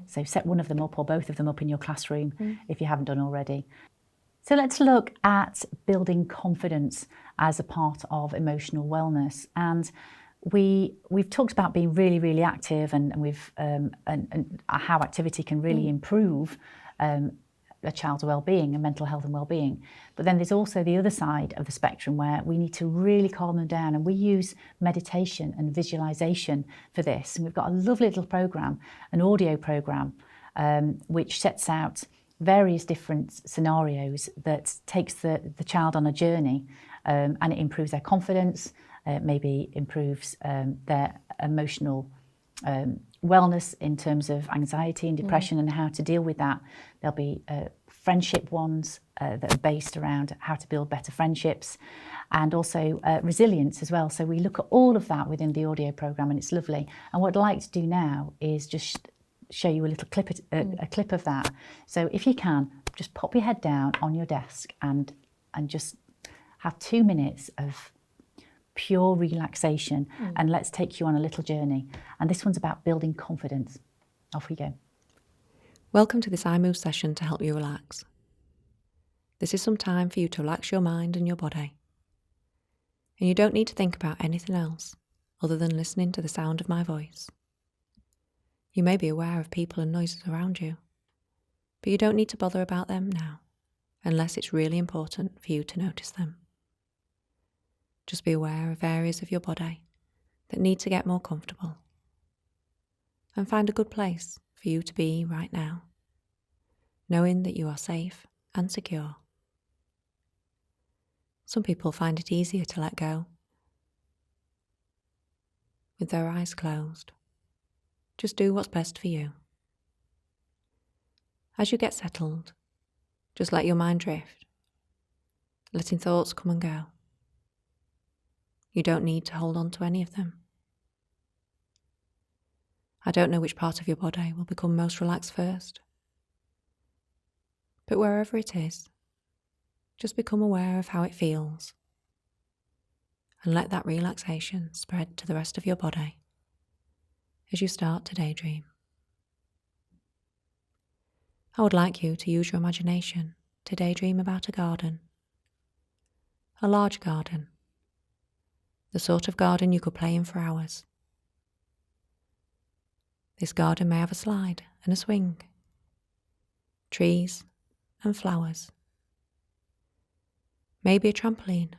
So set one of them up or both of them up in your classroom if you haven't done already. So let's look at building confidence as a part of emotional wellness. And we've talked about being really, really active, and we've and how activity can really improve a child's well-being and mental health and well-being. But then there's also the other side of the spectrum where we need to really calm them down, and we use meditation and visualization for this. And we've got a lovely little program, an audio program, which sets out various different scenarios that takes the child on a journey, and it improves their confidence, maybe improves their emotional wellness in terms of anxiety and depression and how to deal with that. There'll be friendship ones that are based around how to build better friendships, and also resilience as well. So we look at all of that within the audio program, and it's lovely. And what I'd like to do now is just show you a little clip, a clip of that. So if you can, just pop your head down on your desk and just have 2 minutes of pure relaxation and let's take you on a little journey. And this one's about building confidence. Off we go. Welcome to this iMove session to help you relax. This is some time for you to relax your mind and your body. And you don't need to think about anything else other than listening to the sound of my voice. You may be aware of people and noises around you, but you don't need to bother about them now, unless it's really important for you to notice them. Just be aware of areas of your body that need to get more comfortable. And find a good place for you to be right now, knowing that you are safe and secure. Some people find it easier to let go with their eyes closed. Just do what's best for you. As you get settled, just let your mind drift, letting thoughts come and go. You don't need to hold on to any of them. I don't know which part of your body will become most relaxed first, but wherever it is, just become aware of how it feels and let that relaxation spread to the rest of your body as you start to daydream. I would like you to use your imagination to daydream about a garden, a large garden, the sort of garden you could play in for hours. This garden may have a slide and a swing, trees and flowers, maybe a trampoline,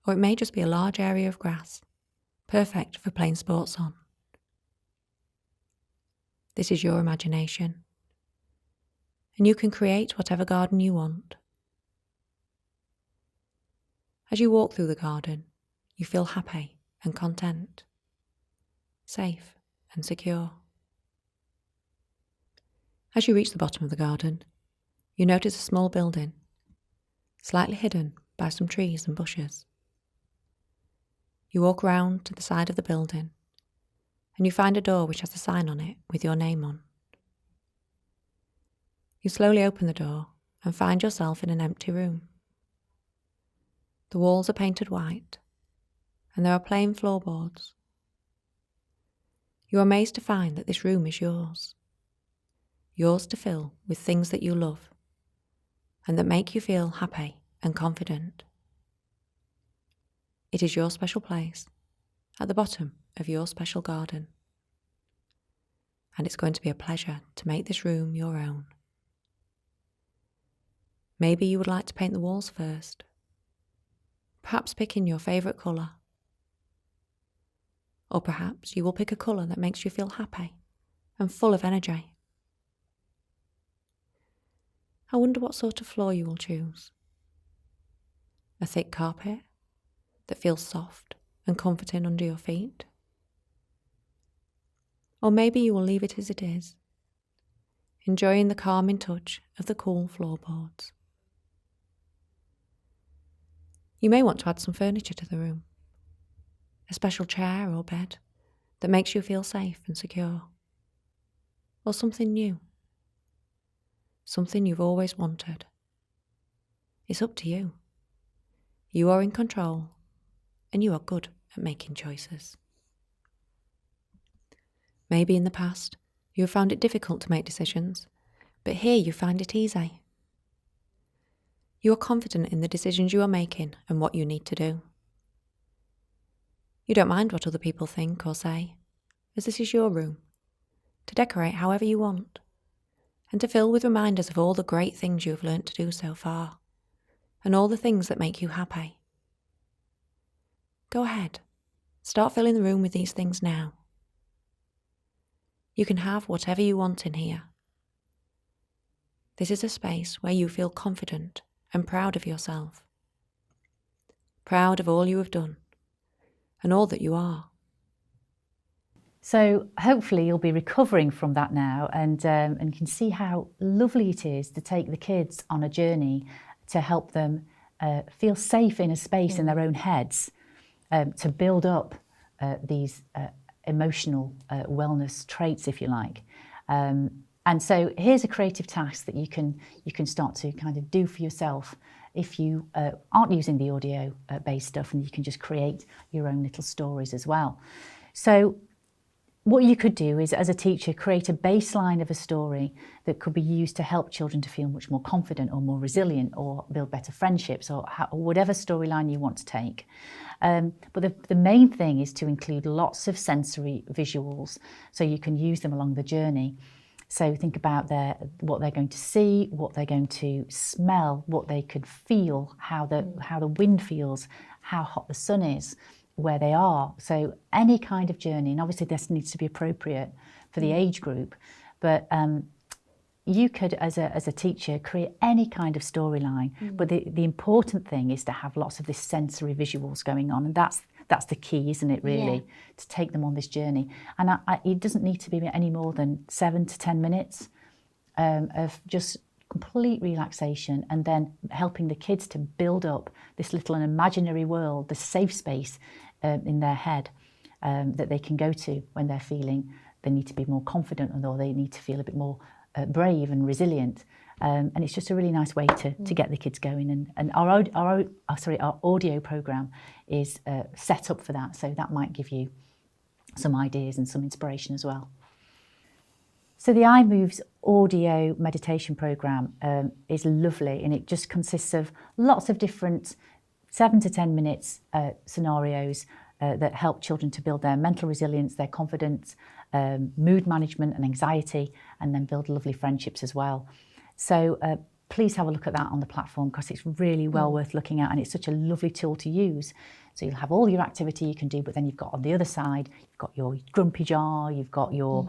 or it may just be a large area of grass, perfect for playing sports on. This is your imagination, and you can create whatever garden you want. As you walk through the garden, you feel happy and content, safe and secure. As you reach the bottom of the garden, you notice a small building, slightly hidden by some trees and bushes. You walk round to the side of the building, and you find a door which has a sign on it with your name on. You slowly open the door and find yourself in an empty room. The walls are painted white, and there are plain floorboards. You are amazed to find that this room is yours. Yours to fill with things that you love, and that make you feel happy and confident. It is your special place, at the bottom of your special garden. And it's going to be a pleasure to make this room your own. Maybe you would like to paint the walls first. Perhaps picking your favourite colour. Or perhaps you will pick a colour that makes you feel happy and full of energy. I wonder what sort of floor you will choose. A thick carpet that feels soft and comforting under your feet. Or maybe you will leave it as it is, enjoying the calming touch of the cool floorboards. You may want to add some furniture to the room, a special chair or bed that makes you feel safe and secure, or something new, something you've always wanted. It's up to you. You are in control, and you are good at making choices. Maybe in the past you have found it difficult to make decisions, but here you find it easy. You are confident in the decisions you are making and what you need to do. You don't mind what other people think or say, as this is your room, to decorate however you want, and to fill with reminders of all the great things you have learnt to do so far, and all the things that make you happy. Go ahead, start filling the room with these things now. You can have whatever you want in here. This is a space where you feel confident and proud of yourself. Proud of all you have done and all that you are. So hopefully you'll be recovering from that now and can see how lovely it is to take the kids on a journey to help them feel safe in a space in their own heads, to build up these emotional wellness traits, if you like. And so here's a creative task that you can start to kind of do for yourself if you aren't using the audio based stuff, and you can just create your own little stories as well. So what you could do is, as a teacher, create a baseline of a story that could be used to help children to feel much more confident or more resilient or build better friendships, or whatever storyline you want to take. But the main thing is to include lots of sensory visuals so you can use them along the journey. So think about what they're going to see, what they're going to smell, what they could feel, how the wind feels, how hot the sun is, where they are. So any kind of journey, and obviously this needs to be appropriate for the age group, but you could, as a teacher, create any kind of storyline. But the important thing is to have lots of this sensory visuals going on, and that's the key, isn't it, really, to take them on this journey. And it doesn't need to be any more than 7 to 10 minutes of just complete relaxation, and then helping the kids to build up this little imaginary world, this safe space in their head that they can go to when they're feeling they need to be more confident, or they need to feel a bit more brave and resilient. And it's just a really nice way to get the kids going. And our audio program is set up for that, so that might give you some ideas and some inspiration as well. So the iMoves audio meditation program is lovely, and it just consists of lots of different 7 to 10 minutes scenarios that help children to build their mental resilience, their confidence, mood management and anxiety, and then build lovely friendships as well. So please have a look at that on the platform, because it's really well worth looking at, and it's such a lovely tool to use. So you'll have all your activity you can do, but then you've got on the other side, you've got your grumpy jar, you've got your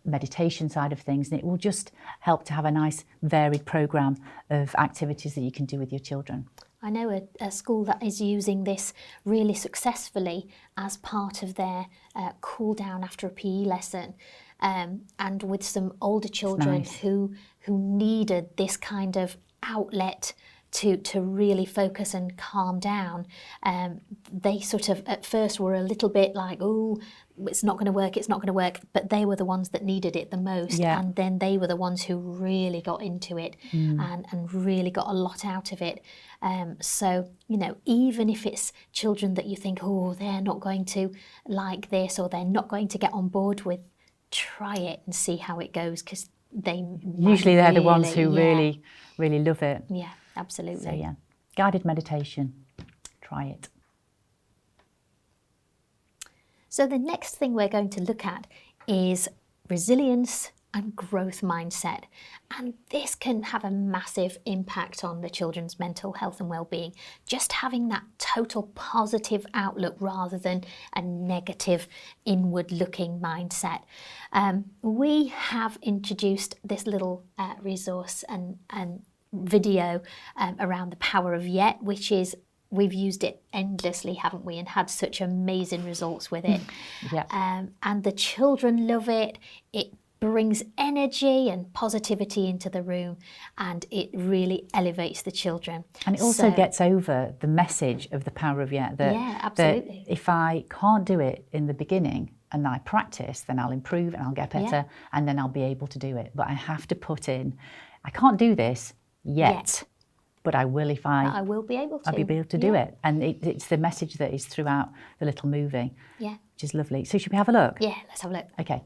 meditation side of things, and it will just help to have a nice varied programme of activities that you can do with your children. I know a school that is using this really successfully as part of their cool down after a PE lesson, and with some older children who needed this kind of outlet to really focus and calm down. They sort of at first were a little bit like, oh, it's not going to work, but they were the ones that needed it the most, and then they were the ones who really got into it and really got a lot out of it. So, you know, even if it's children that you think, oh, they're not going to like this, or they're not going to get on board with, try it and see how it goes, because usually they're the ones who really love it. Yeah, absolutely. So yeah, guided meditation, try it. So the next thing we're going to look at is resilience and growth mindset. And this can have a massive impact on the children's mental health and well-being. Just having that total positive outlook rather than a negative inward-looking mindset. We have introduced this little resource and video around the power of yet, which is, we've used it endlessly, haven't we, and had such amazing results with it. And the children love it. It brings energy and positivity into the room, and it really elevates the children. And it also gets over the message of the power of yet. Absolutely. That if I can't do it in the beginning and I practice, then I'll improve and I'll get better, and then I'll be able to do it. But I have to put in, I can't do this yet. But I will if I will be able to. I'll be able to do it. And it's the message that is throughout the little movie, which is lovely. So should we have a look? Yeah, let's have a look. Okay.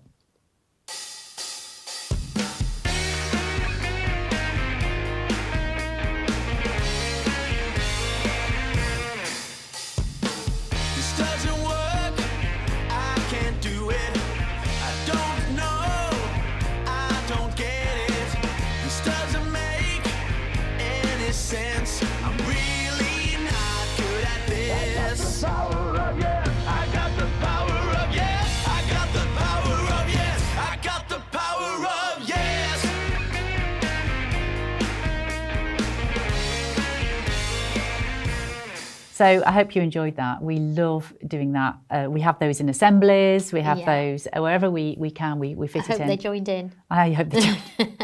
This doesn't work, I can't do it. I don't know, I don't get it. This doesn't make any sense. I'm really not good at this. I got the power of yes. I got the power of yes. I got the power of yes. I got the power of yes. So I hope you enjoyed that. We love doing that. We have those in assemblies. We have those wherever we can. We fit it in. I hope they joined in. I hope they joined in.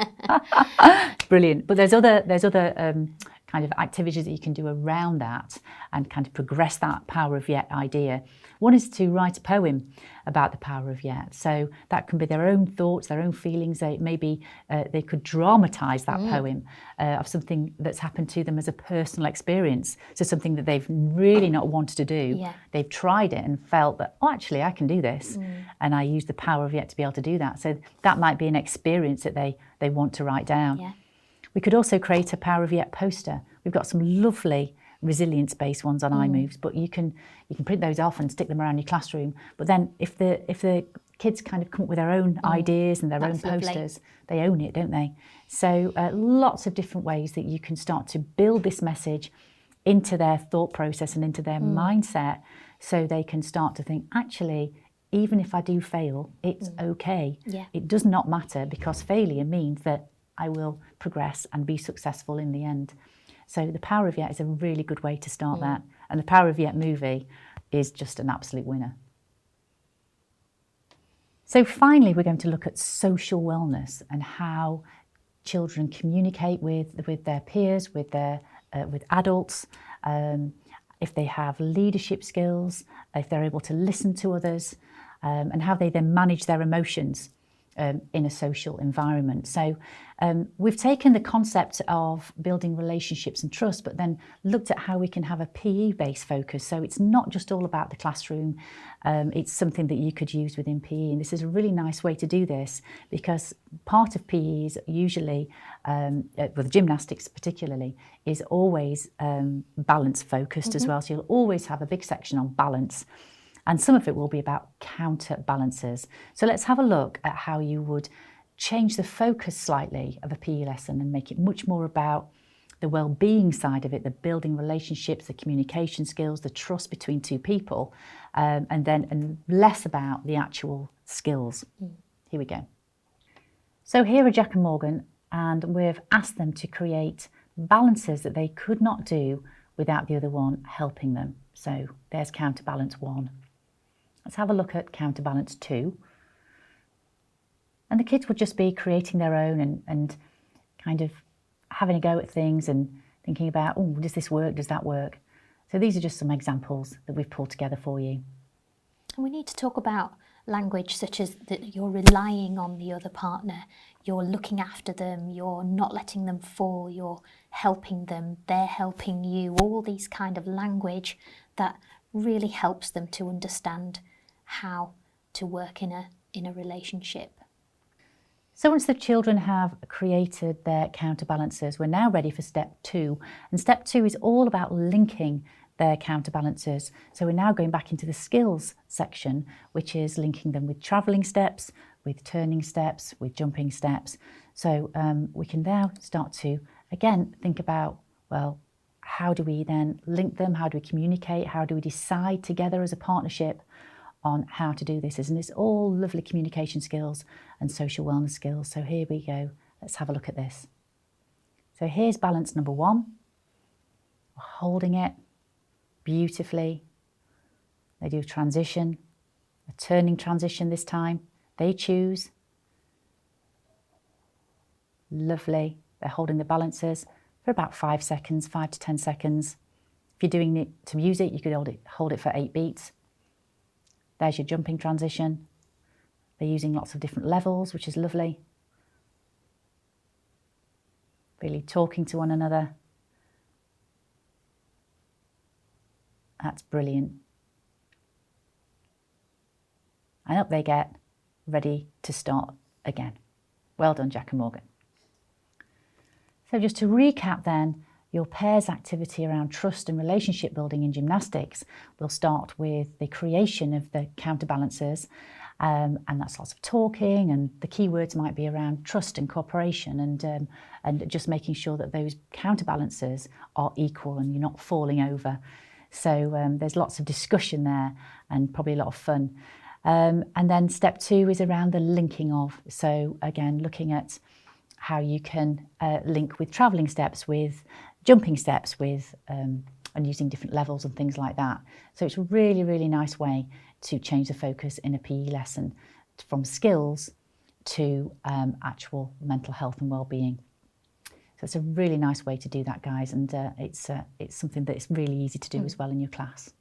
Brilliant. But there's other kind of activities that you can do around that and kind of progress that power of yet idea. One is to write a poem about the power of yet. So that can be their own thoughts, their own feelings. They could dramatise that poem of something that's happened to them as a personal experience. So something that they've really not wanted to do. Yeah. They've tried it and felt that, oh, actually, I can do this. And I use the power of yet to be able to do that. So that might be an experience that they want to write down. Yeah. We could also create a power of yet poster. We've got some lovely resilience-based ones on iMoves, but you can print those off and stick them around your classroom. But then if the kids kind of come up with their own ideas and their own posters, they own it, don't they? So lots of different ways that you can start to build this message into their thought process and into their mindset, so they can start to think, actually, even if I do fail, it's okay. Yeah. It does not matter, because failure means that I will progress and be successful in the end. So the power of yet is a really good way to start that. And the Power of Yet movie is just an absolute winner. So finally, we're going to look at social wellness and how children communicate with their peers, with adults, if they have leadership skills, if they're able to listen to others, and how they then manage their emotions in a social environment. So we've taken the concept of building relationships and trust, but then looked at how we can have a PE-based focus. So it's not just all about the classroom, it's something that you could use within PE. And this is a really nice way to do this, because part of PE is usually, with gymnastics particularly, is always balance focused as well. So you'll always have a big section on balance. And some of it will be about counterbalances. So let's have a look at how you would change the focus slightly of a PE lesson and make it much more about the well-being side of it, the building relationships, the communication skills, the trust between two people, and less about the actual skills. Here we go. So here are Jack and Morgan, and we've asked them to create balances that they could not do without the other one helping them. So there's counterbalance 1. Let's have a look at counterbalance 2. And the kids would just be creating their own and kind of having a go at things and thinking about, oh, does this work? Does that work? So these are just some examples that we've pulled together for you. And we need to talk about language such as that you're relying on the other partner, you're looking after them, you're not letting them fall, you're helping them, they're helping you, all these kind of language that really helps them to understand how to work in a relationship. So once the children have created their counterbalances, we're now ready for step 2. And step 2 is all about linking their counterbalances. So we're now going back into the skills section, which is linking them with travelling steps, with turning steps, with jumping steps. So we can now start to, again, think about, well, how do we then link them? How do we communicate? How do we decide together as a partnership on how to do this? And it's all lovely communication skills and social wellness skills. So here we go. Let's have a look at this. So here's balance number 1. We're holding it beautifully. They do a transition, a turning transition this time. They choose. Lovely. They're holding the balances for about 5 seconds, 5 to 10 seconds. If you're doing it to music, you could hold it for 8 beats. There's your jumping transition. They're using lots of different levels, which is lovely. Really talking to one another. That's brilliant. And up they get, ready to start again. Well done, Jack and Morgan. So just to recap then, your pairs activity around trust and relationship building in gymnastics will start with the creation of the counterbalances, and that's lots of talking, and the key words might be around trust and cooperation, and just making sure that those counterbalances are equal and you're not falling over. So there's lots of discussion there and probably a lot of fun. And then step 2 is around the linking of. So again, looking at how you can link with travelling steps, with jumping steps, with and using different levels and things like that. So it's a really, really nice way to change the focus in a PE lesson from skills to actual mental health and well-being. So it's a really nice way to do that, guys, and it's something that is really easy to do as well in your class.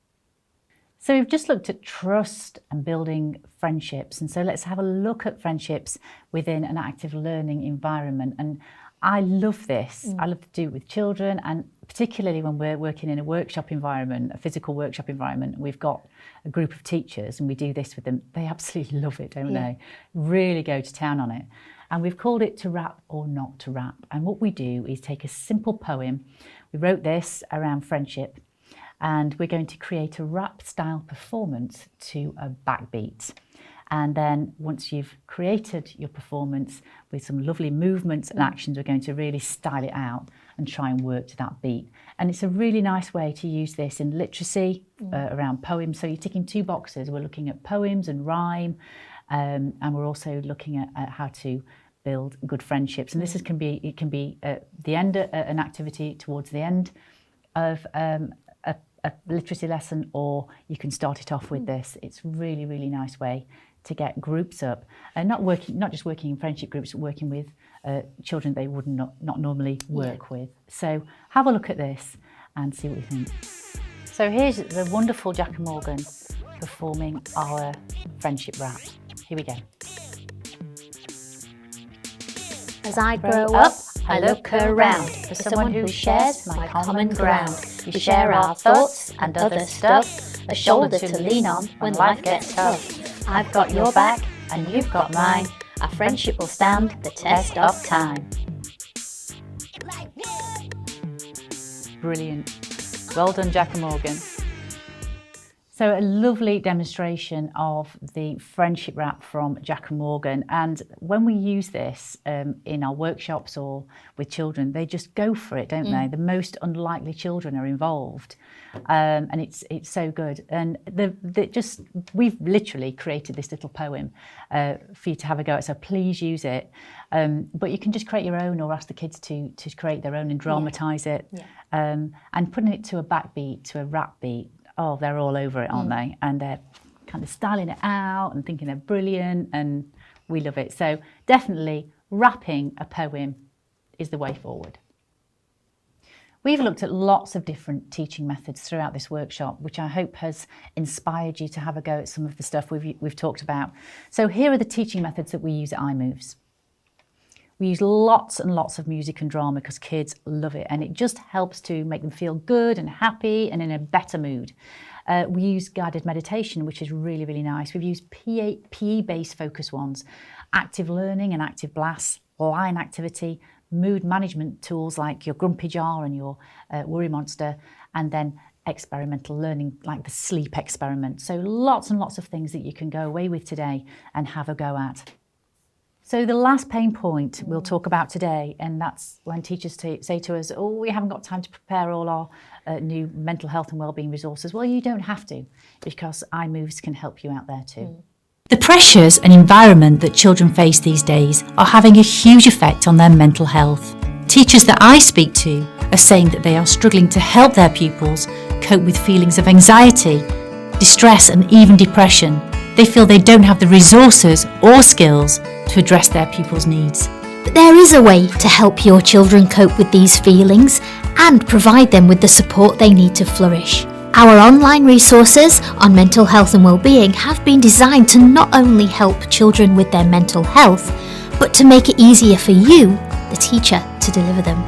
So we've just looked at trust and building friendships, and so let's have a look at friendships within an active learning environment. And I love this. I love to do it with children, and particularly when we're working in a workshop environment, a physical workshop environment. We've got a group of teachers and we do this with them. They absolutely love it, don't they? Really go to town on it. And we've called it To Wrap or Not to Wrap. And what we do is take a simple poem. We wrote this around friendship, and we're going to create a rap style performance to a backbeat. And then once you've created your performance with some lovely movements and actions, we're going to really style it out and try and work to that beat. And it's a really nice way to use this in literacy around poems. So you're ticking 2 boxes. We're looking at poems and rhyme, and we're also looking at how to build good friendships. And this can be at the end of an activity, towards the end of a literacy lesson, or you can start it off with this. It's really, really nice way to get groups up, and not just working in friendship groups, but working with children they would not normally work with. So have a look at this and see what you think. So here's the wonderful Jack and Morgan performing our friendship rap. Here we go. As I grow up, I look around for someone who shares my common ground. We share our thoughts and other stuff, a shoulder to lean on when life gets tough. I've got your back and you've got mine. Our friendship will stand the test of time. Brilliant. Well done, Jack and Morgan. So a lovely demonstration of the friendship rap from Jack and Morgan. And when we use this in our workshops or with children, they just go for it, don't they? The most unlikely children are involved. And it's so good. And we've literally created this little poem for you to have a go at. So please use it. But you can just create your own, or ask the kids to create their own and dramatise it. And putting it to a backbeat, to a rap beat. Oh, they're all over it, aren't they? And they're kind of styling it out and thinking they're brilliant, and we love it. So definitely rapping a poem is the way forward. We've looked at lots of different teaching methods throughout this workshop, which I hope has inspired you to have a go at some of the stuff we've talked about. So here are the teaching methods that we use at iMoves. We use lots and lots of music and drama because kids love it, and it just helps to make them feel good and happy and in a better mood. We use guided meditation, which is really, really nice. We've used PE-based focus ones, active learning and active blasts, line activity, mood management tools like your grumpy jar and your worry monster, and then experimental learning like the sleep experiment. So lots and lots of things that you can go away with today and have a go at. So the last pain point we'll talk about today, and that's when teachers say to us, oh, we haven't got time to prepare all our new mental health and wellbeing resources. Well, you don't have to, because iMoves can help you out there too. The pressures and environment that children face these days are having a huge effect on their mental health. Teachers that I speak to are saying that they are struggling to help their pupils cope with feelings of anxiety, distress and even depression. They feel they don't have the resources or skills to address their pupils' needs. But there is a way to help your children cope with these feelings and provide them with the support they need to flourish. Our online resources on mental health and wellbeing have been designed to not only help children with their mental health, but to make it easier for you, the teacher, to deliver them.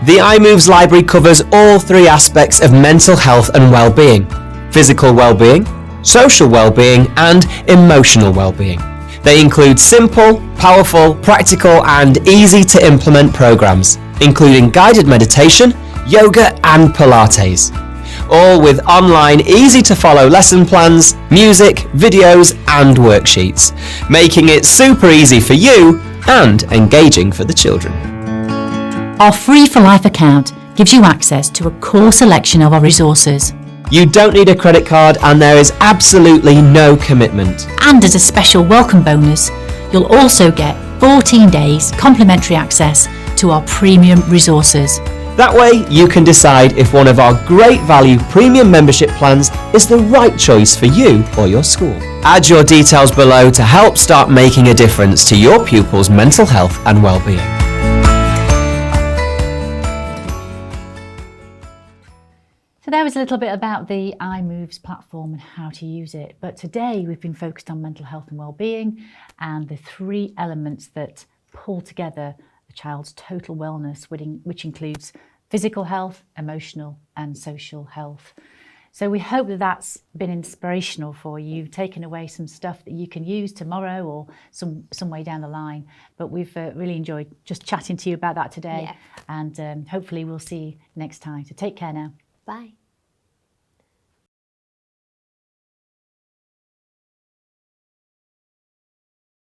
The iMoves library covers all 3 aspects of mental health and wellbeing: physical wellbeing, social wellbeing, and emotional wellbeing. They include simple, powerful, practical, and easy to implement programs, including guided meditation, yoga, and Pilates. All with online, easy to follow lesson plans, music, videos, and worksheets, making it super easy for you and engaging for the children. Our Free for Life account gives you access to a core selection of our resources. You don't need a credit card, and there is absolutely no commitment. And as a special welcome bonus, you'll also get 14 days complimentary access to our premium resources. That way you can decide if one of our great value premium membership plans is the right choice for you or your school. Add your details below to help start making a difference to your pupils' mental health and wellbeing. there was a little bit about the iMoves platform and how to use it. But today we've been focused on mental health and well-being and the 3 elements that pull together a child's total wellness, which includes physical health, emotional and social health. So we hope that that's been inspirational for you, taken away some stuff that you can use tomorrow or some way down the line. But we've really enjoyed just chatting to you about that today. And hopefully we'll see you next time. So take care now. Bye.